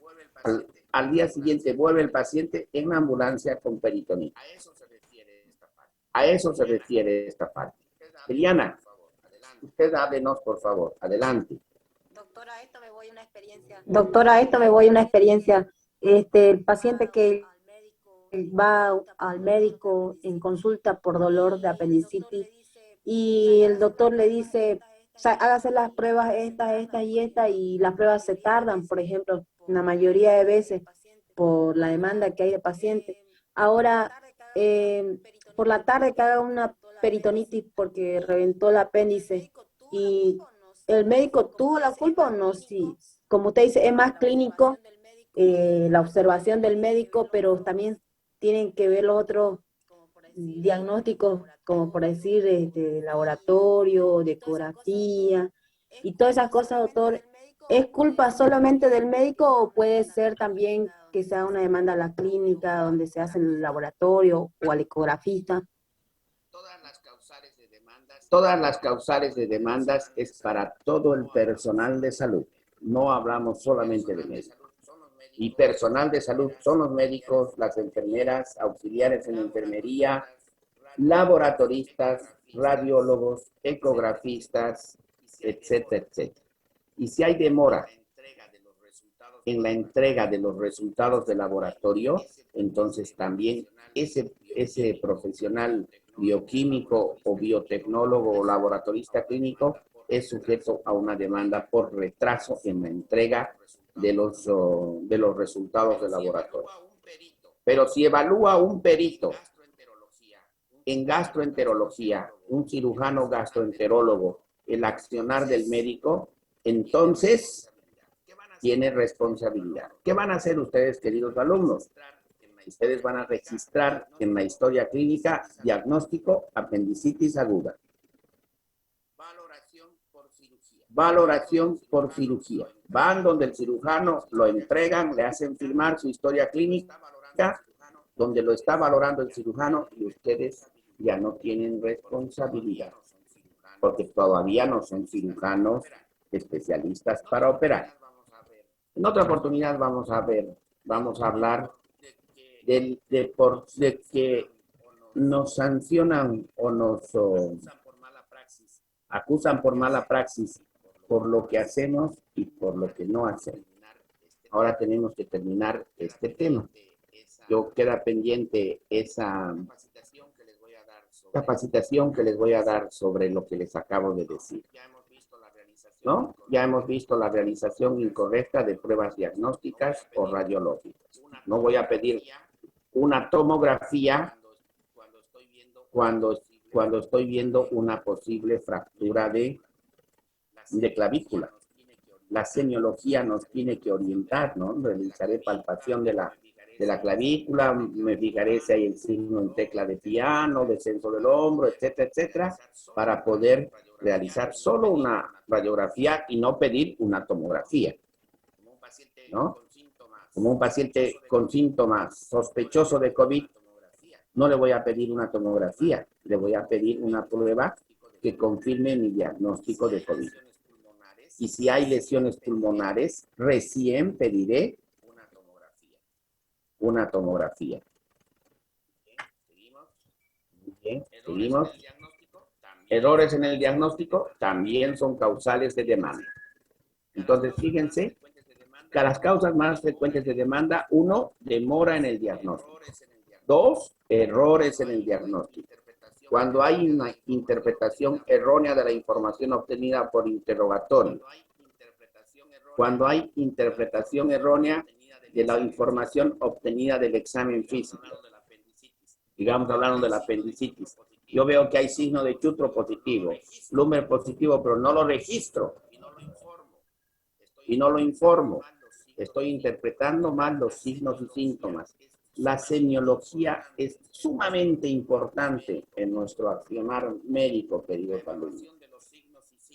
Al día siguiente vuelve el paciente en una ambulancia con peritonitis. A eso se refiere esta parte. Eliana, usted háblenos, por favor. Adelante. Doctora, esto me voy a una experiencia. El paciente que va al médico en consulta por dolor de apendicitis y el doctor le dice, o sea, hágase las pruebas estas y las pruebas se tardan, por ejemplo, la mayoría de veces por la demanda que hay de pacientes. Ahora, por la tarde que haga una peritonitis porque reventó el apéndice y el médico tuvo la culpa o no, sí. Como usted dice, es más clínico la observación del médico, pero también tienen que ver los otros diagnósticos, como por decir, laboratorio, de ecografía y todas esas cosas, doctor. ¿Es culpa solamente del médico o puede ser también que sea una demanda a la clínica donde se hace el laboratorio o al ecografista? Todas las causales de demandas es para todo el personal de salud. No hablamos solamente de médicos. Y personal de salud son los médicos, las enfermeras, auxiliares en enfermería, laboratoristas, radiólogos, ecografistas, etcétera, etcétera. Y si hay demora en la entrega de los resultados del laboratorio, entonces también ese profesional bioquímico o biotecnólogo o laboratorista clínico es sujeto a una demanda por retraso en la entrega de los resultados del laboratorio. Pero si evalúa un perito en gastroenterología, un cirujano gastroenterólogo, el accionar del médico, entonces tiene responsabilidad. ¿Qué van a hacer ustedes, queridos alumnos? Ustedes van a registrar en la historia clínica diagnóstico apendicitis aguda. Valoración por cirugía. Van donde el cirujano, lo entregan, le hacen firmar su historia clínica, donde lo está valorando el cirujano y ustedes ya no tienen responsabilidad, porque todavía no son cirujanos especialistas para operar. En otra oportunidad vamos a hablar de que nos sancionan o nos acusan por mala praxis por lo que hacemos y por lo que no hacemos. Ahora tenemos que terminar este tema. yo queda pendiente esa capacitación que les voy a dar sobre lo que les acabo de decir, ¿no? Ya hemos visto la realización incorrecta de pruebas diagnósticas o radiológicas. No voy a pedir una tomografía cuando estoy viendo una posible fractura de clavícula. La semiología nos tiene que orientar, ¿no? Realizaré palpación de la clavícula, me fijaré si hay el signo en tecla de piano, descenso del hombro, etcétera, etcétera, para poder realizar solo una radiografía y no pedir una tomografía, ¿no? Como un paciente con síntomas sospechoso de COVID, no le voy a pedir una tomografía, le voy a pedir una prueba que confirme mi diagnóstico de COVID. Y si hay lesiones pulmonares, recién pediré una tomografía. Bien, seguimos. Errores en el diagnóstico también son causales de demanda. Entonces, fíjense que las causas más frecuentes de demanda, 1, demora en el diagnóstico. 2, errores en el diagnóstico. Cuando hay una interpretación errónea de la información obtenida por interrogatorio. Cuando hay interpretación errónea de la información obtenida del examen físico. Digamos, hablando de la apendicitis. Yo veo que hay signo de Chutro positivo, Plummer positivo, pero no lo registro. Y no lo informo. Estoy interpretando mal los signos y síntomas. La semiología es sumamente importante en nuestro accionar médico, queridos alumnos.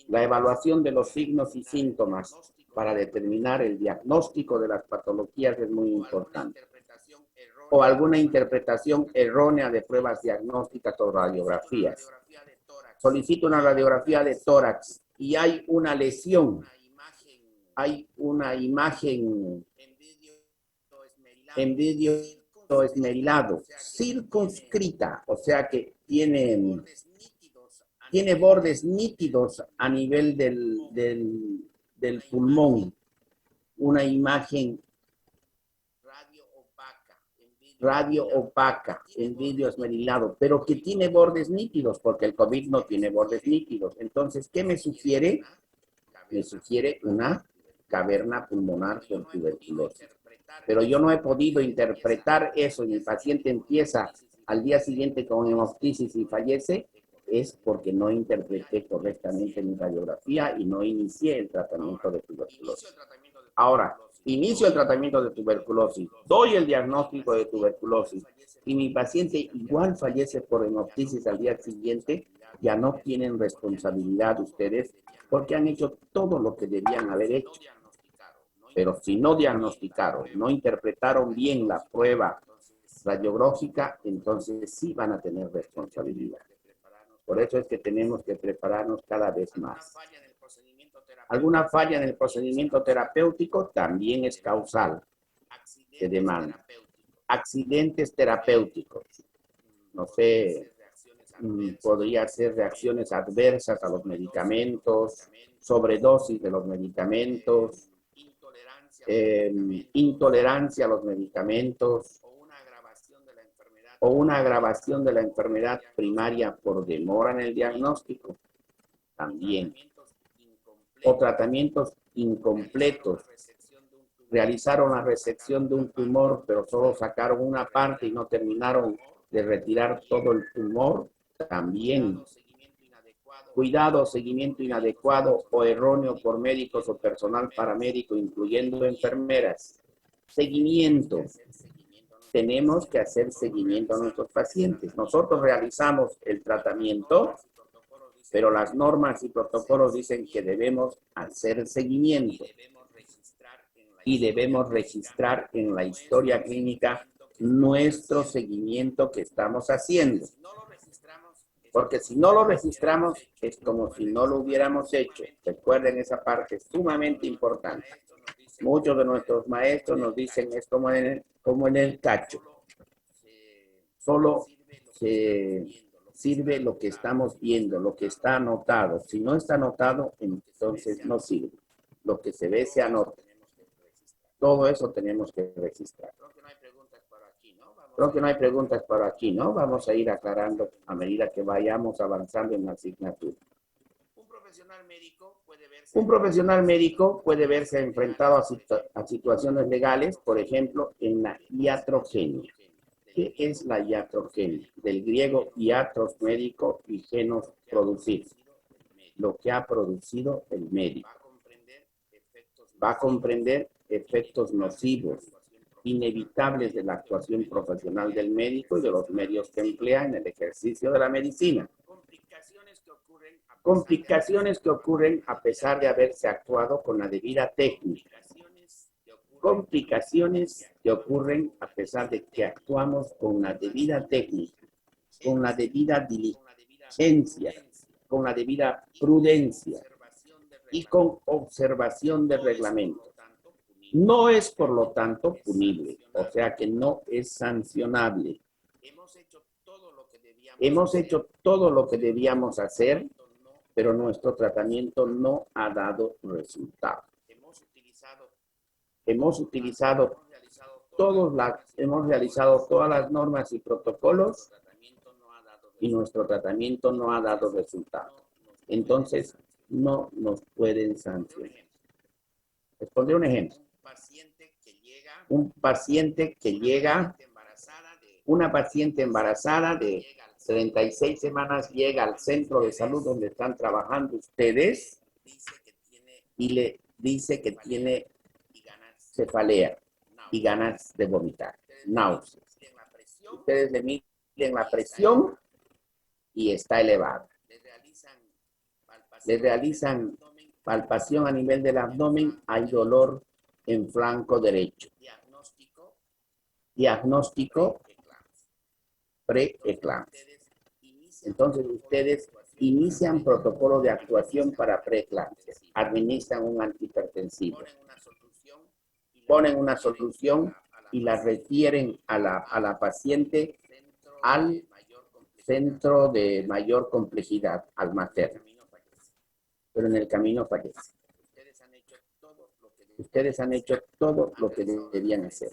La evaluación de los signos y síntomas para determinar el diagnóstico de las patologías es muy importante. O alguna interpretación errónea de pruebas diagnósticas o radiografías. Solicito una radiografía de tórax y hay una lesión. Hay una imagen en vídeo esmerilado, circunscrita, o sea que tiene bordes nítidos a nivel del pulmón. Una imagen radio opaca en vídeo esmerilado, pero que tiene bordes nítidos, porque el COVID no tiene bordes nítidos. Entonces, ¿qué me sugiere? Me sugiere una caverna pulmonar por tuberculosis. Pero yo no he podido interpretar eso y mi paciente empieza al día siguiente con hemoptisis y fallece, es porque no interpreté correctamente mi radiografía y no inicié el tratamiento de tuberculosis. Ahora, inicio el tratamiento de tuberculosis, doy el diagnóstico de tuberculosis y mi paciente igual fallece por hemoptisis al día siguiente, ya no tienen responsabilidad ustedes porque han hecho todo lo que debían haber hecho. Pero si no diagnosticaron, no interpretaron bien la prueba radiológica, entonces sí van a tener responsabilidad. Por eso es que tenemos que prepararnos cada vez más. Alguna falla en el procedimiento terapéutico también es causal de demanda. Accidentes terapéuticos. No sé, podría ser reacciones adversas a los medicamentos, sobredosis de los medicamentos, intolerancia a los medicamentos o una agravación de la enfermedad primaria por demora en el diagnóstico también, o tratamientos incompletos. Realizaron la resección de un tumor, pero solo sacaron una parte y no terminaron de retirar todo el tumor, también. Cuidado, seguimiento inadecuado o erróneo por médicos o personal paramédico, incluyendo enfermeras. Seguimiento. Tenemos que hacer seguimiento a nuestros pacientes. Nosotros realizamos el tratamiento, pero las normas y protocolos dicen que debemos hacer seguimiento. Y debemos registrar en la historia clínica nuestro seguimiento que estamos haciendo. Porque si no lo registramos, es como si no lo hubiéramos hecho. Recuerden esa parte, es sumamente importante. Muchos de nuestros maestros nos dicen, es como en el cacho. Solo se sirve lo que estamos viendo, lo que está anotado. Si no está anotado, entonces no sirve. Lo que se ve se anota. Todo eso tenemos que registrar. Creo que no hay preguntas por aquí, ¿no? Vamos a ir aclarando a medida que vayamos avanzando en la asignatura. Un profesional médico puede verse enfrentado a situaciones legales, por ejemplo, en la iatrogenia. ¿Qué es la iatrogenia? Del griego iatros, médico, y genos, producir. Lo que ha producido el médico. Va a comprender efectos nocivos, inevitables de la actuación profesional del médico y de los medios que emplea en el ejercicio de la medicina. Complicaciones que ocurren a pesar de haberse actuado con la debida técnica. Complicaciones que ocurren a pesar de que actuamos con la debida técnica, con la debida diligencia, con la debida prudencia y con observación del reglamento. No es, por lo tanto, punible, o sea que no es sancionable. Hemos hecho todo lo que debíamos hacer, pero nuestro tratamiento no ha dado resultado. Hemos realizado todas las normas y protocolos y nuestro tratamiento no ha dado resultado. Entonces, no nos pueden sancionar. Les pondré un ejemplo. Un paciente que llega, una paciente embarazada de 36 semanas llega al centro de salud donde están trabajando ustedes y le dice que tiene cefalea y ganas de vomitar, náuseas. Ustedes le miden la presión y está elevada. Le realizan palpación a nivel del abdomen, hay dolor en flanco derecho. Diagnóstico preeclampsia. Entonces ustedes inician protocolo de actuación para preeclampsia, administran un antihipertensivo, ponen una solución y la refieren a la paciente al centro de mayor complejidad, al materno. Pero en el camino fallece. Ustedes han hecho todo lo que debían hacer.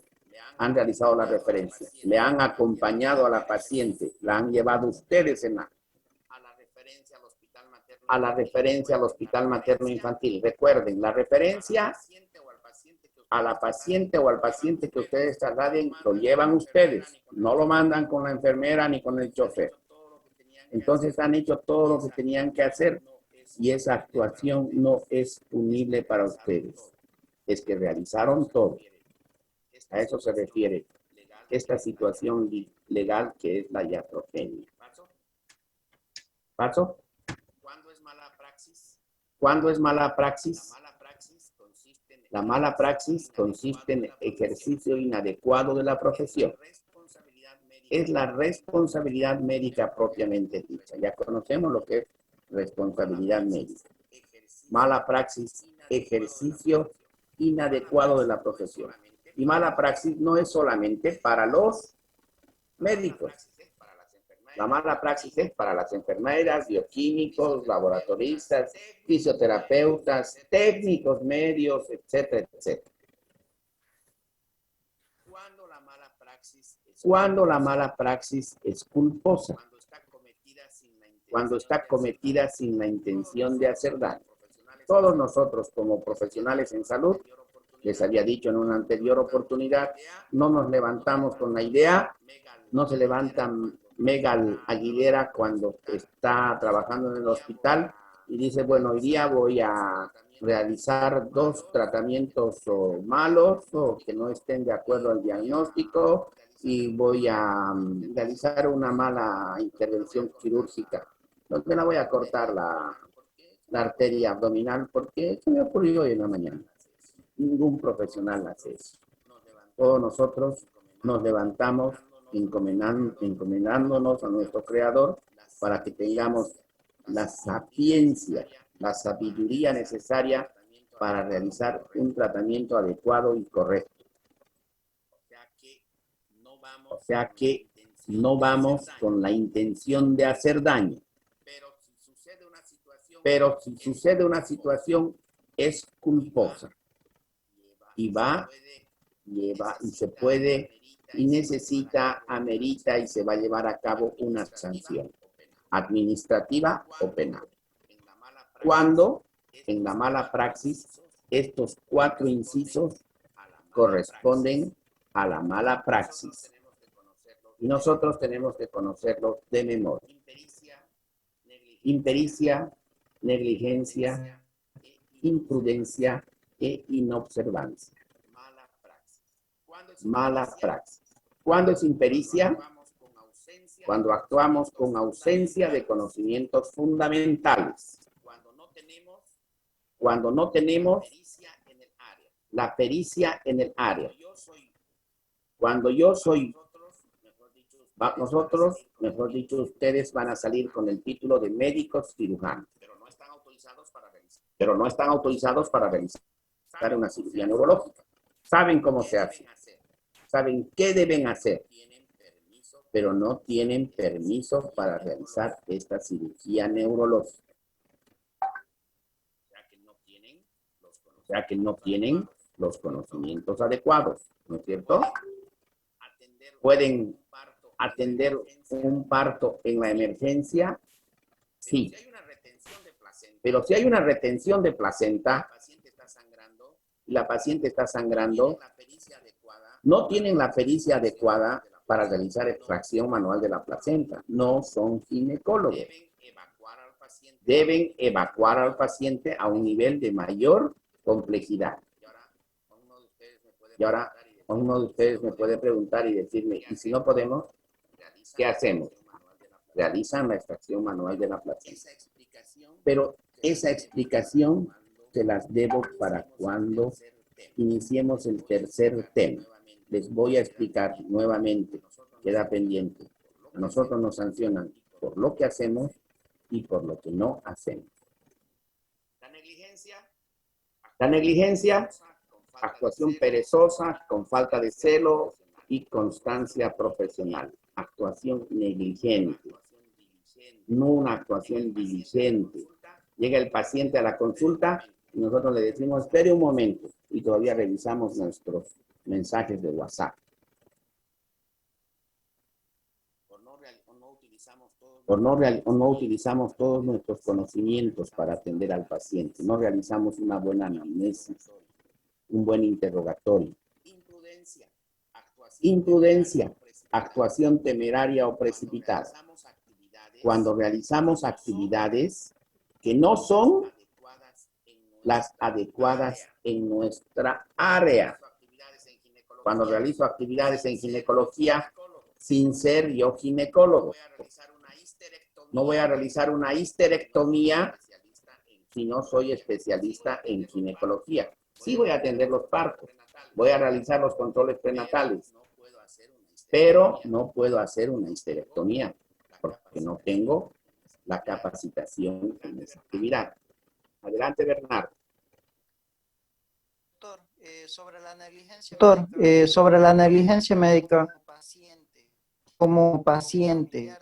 Han realizado la referencia, le han acompañado a la paciente, la han llevado ustedes a la referencia al hospital materno infantil. Recuerden, la referencia a la paciente o al paciente que ustedes trasladen, lo llevan ustedes, no lo mandan con la enfermera ni con el chofer. Entonces han hecho todo lo que tenían que hacer y esa actuación no es punible para ustedes. Es que realizaron todo. A eso se refiere esta situación legal que es la iatrogenia. ¿Paso? ¿Cuándo es mala praxis? La mala praxis consiste en ejercicio inadecuado de la profesión. Es la responsabilidad médica propiamente dicha. Ya conocemos lo que es responsabilidad médica. Mala praxis, ejercicio inadecuado de la profesión. Y mala praxis no es solamente para los médicos. La mala praxis es para las enfermeras, bioquímicos, laboratoristas, fisioterapeutas, técnicos medios, etcétera, etcétera. Cuando la mala praxis es culposa, cuando está cometida sin la intención de hacer daño. Todos nosotros como profesionales en salud, les había dicho en una anterior oportunidad, no nos levantamos con la idea, no se levanta Megal Aguilera cuando está trabajando en el hospital y dice, bueno, hoy día voy a realizar 2 tratamientos malos o que no estén de acuerdo al diagnóstico y voy a realizar una mala intervención quirúrgica. No me la voy a cortar la arteria abdominal porque se me ocurrió hoy en la mañana. Ningún profesional hace eso. Todos nosotros nos levantamos encomendándonos a nuestro Creador para que tengamos la sapiencia, la sabiduría necesaria para realizar un tratamiento adecuado y correcto. O sea que no vamos con la intención de hacer daño. Pero si sucede una situación, es culposa y va lleva y se puede y necesita, amerita y se va a llevar a cabo una sanción administrativa o penal. Cuando en la mala praxis estos 4 incisos corresponden a la mala praxis. Y nosotros tenemos que conocerlo de memoria. Impericia, negligencia, imprudencia e inobservancia. Mala praxis. ¿Cuándo es impericia? Cuando actuamos con ausencia de conocimientos fundamentales. Cuando no tenemos la pericia en el área. Cuando yo soy, nosotros, mejor dicho, ustedes van a salir con el título de médicos cirujanos, pero no están autorizados para realizar una cirugía neurológica. Saben cómo se hace, saben qué deben hacer, pero no tienen permiso para realizar esta cirugía neurológica. O sea que no tienen los conocimientos adecuados, ¿no es cierto? ¿Pueden atender un parto en la emergencia? Sí. Pero si hay una retención de placenta y la paciente está sangrando, no tienen la pericia adecuada para realizar extracción manual de la placenta. No son ginecólogos. Deben evacuar al paciente a un nivel de mayor complejidad. Y ahora uno de ustedes me puede preguntar y decirme, ¿y si no podemos? ¿Qué hacemos? Realizan la extracción manual de la placenta. Pero esa explicación se las debo para cuando iniciemos el tercer tema. Les voy a explicar nuevamente, queda pendiente. A nosotros nos sancionan por lo que hacemos y por lo que no hacemos. La negligencia, actuación perezosa, con falta de celo y constancia profesional. Actuación negligente, no una actuación diligente. Llega el paciente a la consulta y nosotros le decimos, espere un momento, y todavía revisamos nuestros mensajes de WhatsApp. O no utilizamos todos nuestros conocimientos para atender al paciente. No realizamos una buena anamnesis, un buen interrogatorio. Imprudencia, actuación temeraria o precipitada. Cuando realizamos actividades que no son las adecuadas en nuestra área. Cuando realizo actividades en ginecología sin ser yo ginecólogo. No voy a realizar una histerectomía si no soy especialista en ginecología. Sí voy a atender los partos, voy a realizar los controles prenatales, pero no puedo hacer una histerectomía porque no tengo la capacitación en esa actividad. Adelante, Bernardo. Doctor, sobre la negligencia médica, como paciente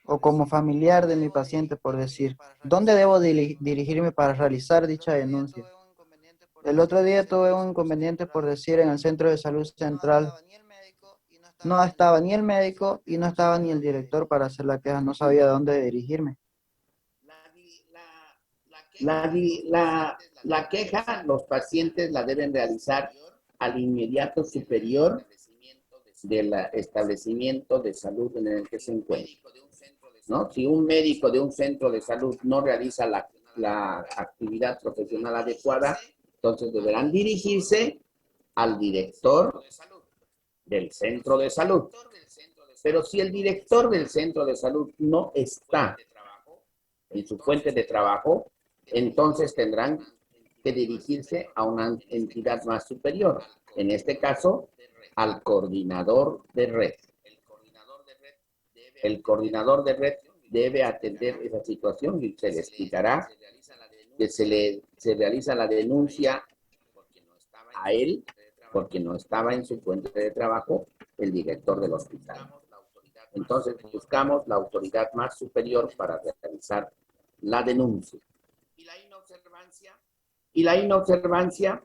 o como familiar de mi paciente, por decir, ¿dónde debo dirigirme para realizar dicha denuncia? El otro día tuve un inconveniente, por decir, en el centro de salud central. No estaba ni el médico y no estaba ni el director para hacer la queja. No sabía dónde dirigirme. La queja, los pacientes la deben realizar al inmediato superior del establecimiento de salud en el que se encuentra, ¿no? Si un médico de un centro de salud no realiza la actividad profesional adecuada, entonces deberán dirigirse al director del centro de salud. Pero si el director del centro de salud no está en su fuente de trabajo, entonces tendrán que dirigirse a una entidad más superior. En este caso, al coordinador de red. El coordinador de red debe atender esa situación y se le explicará que se realiza la denuncia a él porque no estaba en su fuente de trabajo el director del hospital. Entonces buscamos la autoridad más superior para realizar la denuncia. Y la inobservancia,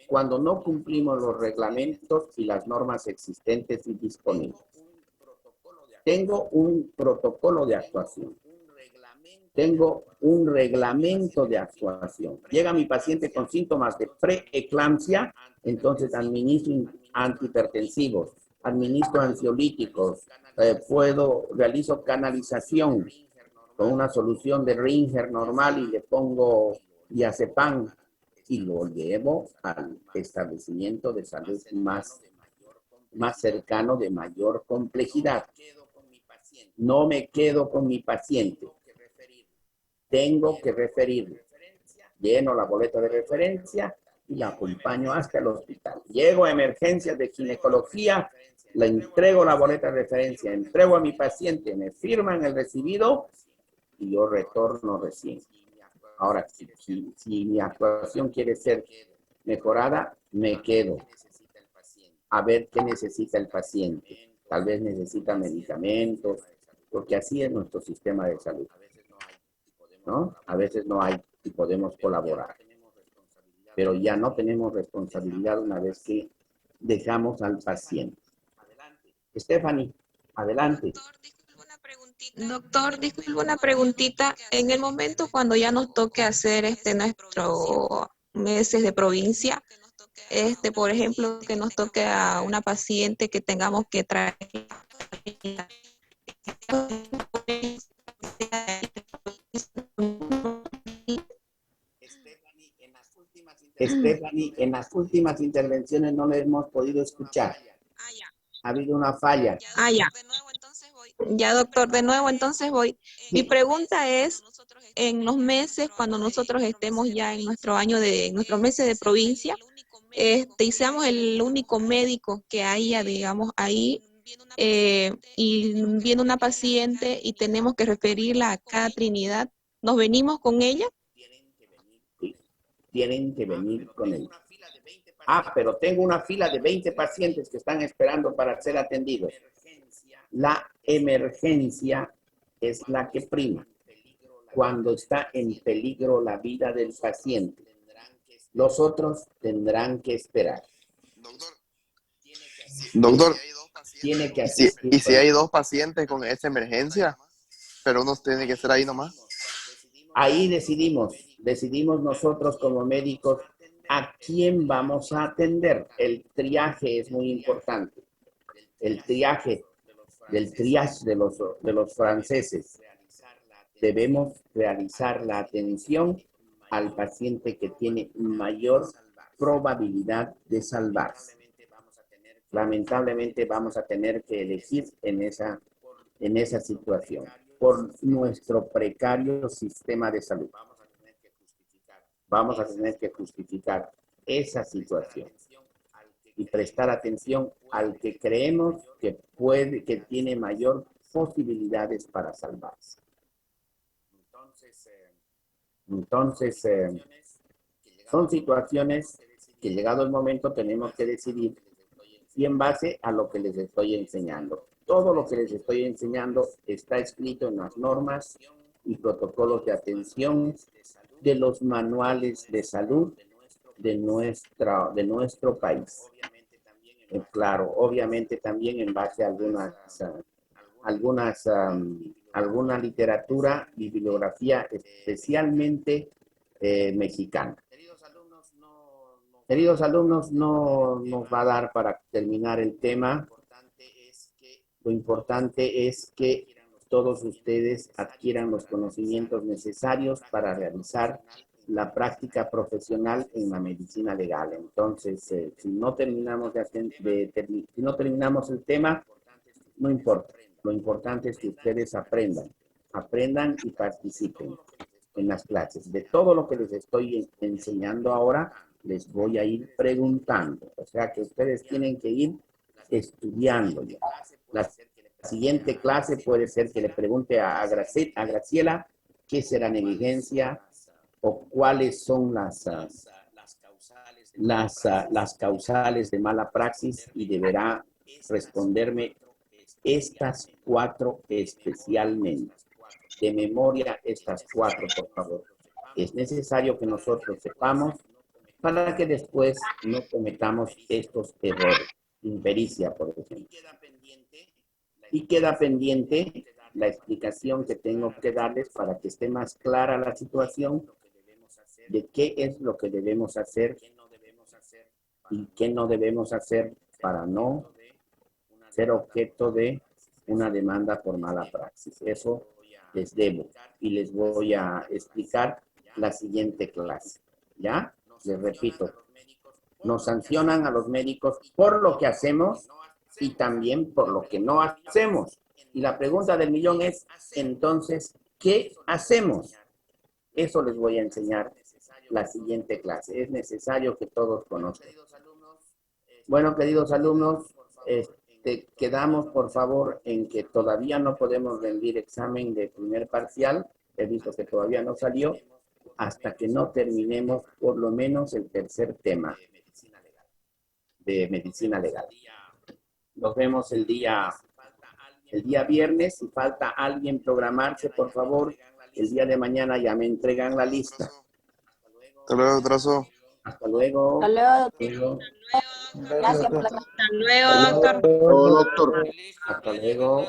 cuando no cumplimos los reglamentos y las normas existentes y disponibles. Tengo un protocolo de actuación. Tengo un reglamento de actuación. Llega mi paciente con síntomas de preeclampsia, entonces administro antihipertensivos, administro ansiolíticos, realizo canalización con una solución de Ringer normal y le pongo diazepam y lo llevo al establecimiento de salud más cercano, de mayor complejidad. No me quedo con mi paciente. Tengo que referirlo. Lleno la boleta de referencia y la acompaño hasta el hospital. Llego a emergencias de ginecología, le entrego la boleta de referencia, entrego a mi paciente, me firman el recibido y yo retorno recién. Ahora, si mi actuación quiere ser mejorada, me quedo a ver qué necesita el paciente. Tal vez necesita medicamentos, porque así es nuestro sistema de salud, ¿no? A veces no hay y podemos colaborar. Pero ya no tenemos responsabilidad una vez que dejamos al paciente. Stephanie, adelante. Doctor, disculpe una preguntita. En el momento cuando ya nos toque hacer nuestro meses de provincia, por ejemplo, que nos toque a una paciente que tengamos que traer. Stephanie, en las últimas intervenciones no le hemos podido escuchar. Ha habido una falla. Ya. Ya, doctor, de nuevo entonces voy. Mi pregunta es, en los meses, cuando nosotros estemos ya en nuestro nuestros meses de provincia, y seamos el único médico que haya, digamos, ahí, y viene una paciente y tenemos que referirla acá a Trinidad, ¿nos venimos con ella? Sí, tienen que venir con ella. Pero tengo una fila de 20 pacientes que están esperando para ser atendidos. La emergencia es la que prima cuando está en peligro la vida del paciente. Los otros tendrán que esperar. Doctor, Tiene que ¿y si hay dos pacientes con esa emergencia, pero uno tiene que ser ahí nomás? Ahí decidimos nosotros como médicos a quién vamos a atender. El triaje es muy importante. El triaje de los franceses. Debemos realizar la atención al paciente que tiene mayor probabilidad de salvarse. Lamentablemente vamos a tener que elegir en esa situación por nuestro precario sistema de salud. Vamos a tener que justificar esa situación y prestar atención al que creemos que tiene mayor posibilidades para salvarse. Entonces, son situaciones que llegado el momento tenemos que decidir y en base a lo que les estoy enseñando. Todo lo que les estoy enseñando está escrito en las normas y protocolos de atención de los manuales de salud de nuestro país. Claro, obviamente también en base a alguna literatura y bibliografía especialmente mexicana. Queridos alumnos, no nos va a dar para terminar el tema. Lo importante es que todos ustedes adquieran los conocimientos necesarios para realizar la práctica profesional en la medicina legal. Entonces, si no terminamos el tema, no importa. Lo importante es que ustedes aprendan y participen en las clases. De todo lo que les estoy enseñando ahora, les voy a ir preguntando. O sea que ustedes tienen que ir estudiando ya. La siguiente clase puede ser que le pregunte a Graciela qué será negligencia o cuáles son las causales de mala praxis y deberá responderme estas 4 especialmente. De memoria, estas 4, por favor. Es necesario que nosotros sepamos para que después no cometamos estos errores. Impericia, por ejemplo. Y queda pendiente la explicación que tengo que darles para que esté más clara la situación de qué es lo que debemos hacer y qué no debemos hacer para no ser objeto de una demanda por mala praxis. Eso les debo y les voy a explicar la siguiente clase. ¿Ya? Les repito, nos sancionan a los médicos por lo que hacemos y también por lo que no hacemos. Y la pregunta del millón es, entonces, ¿qué hacemos? Eso les voy a enseñar la siguiente clase. Es necesario que todos conozcan. Bueno, queridos alumnos, quedamos, por favor, en que todavía no podemos rendir examen de primer parcial. He visto que todavía no salió, hasta que no terminemos por lo menos el tercer tema de medicina legal. Nos vemos el día viernes. Si falta alguien programarse, por favor, el día de mañana ya me entregan la lista. Hasta luego, trazo. Hasta luego. Hasta luego. Gracias por la... Hasta luego, doctor. Todo, doctor. Hasta luego.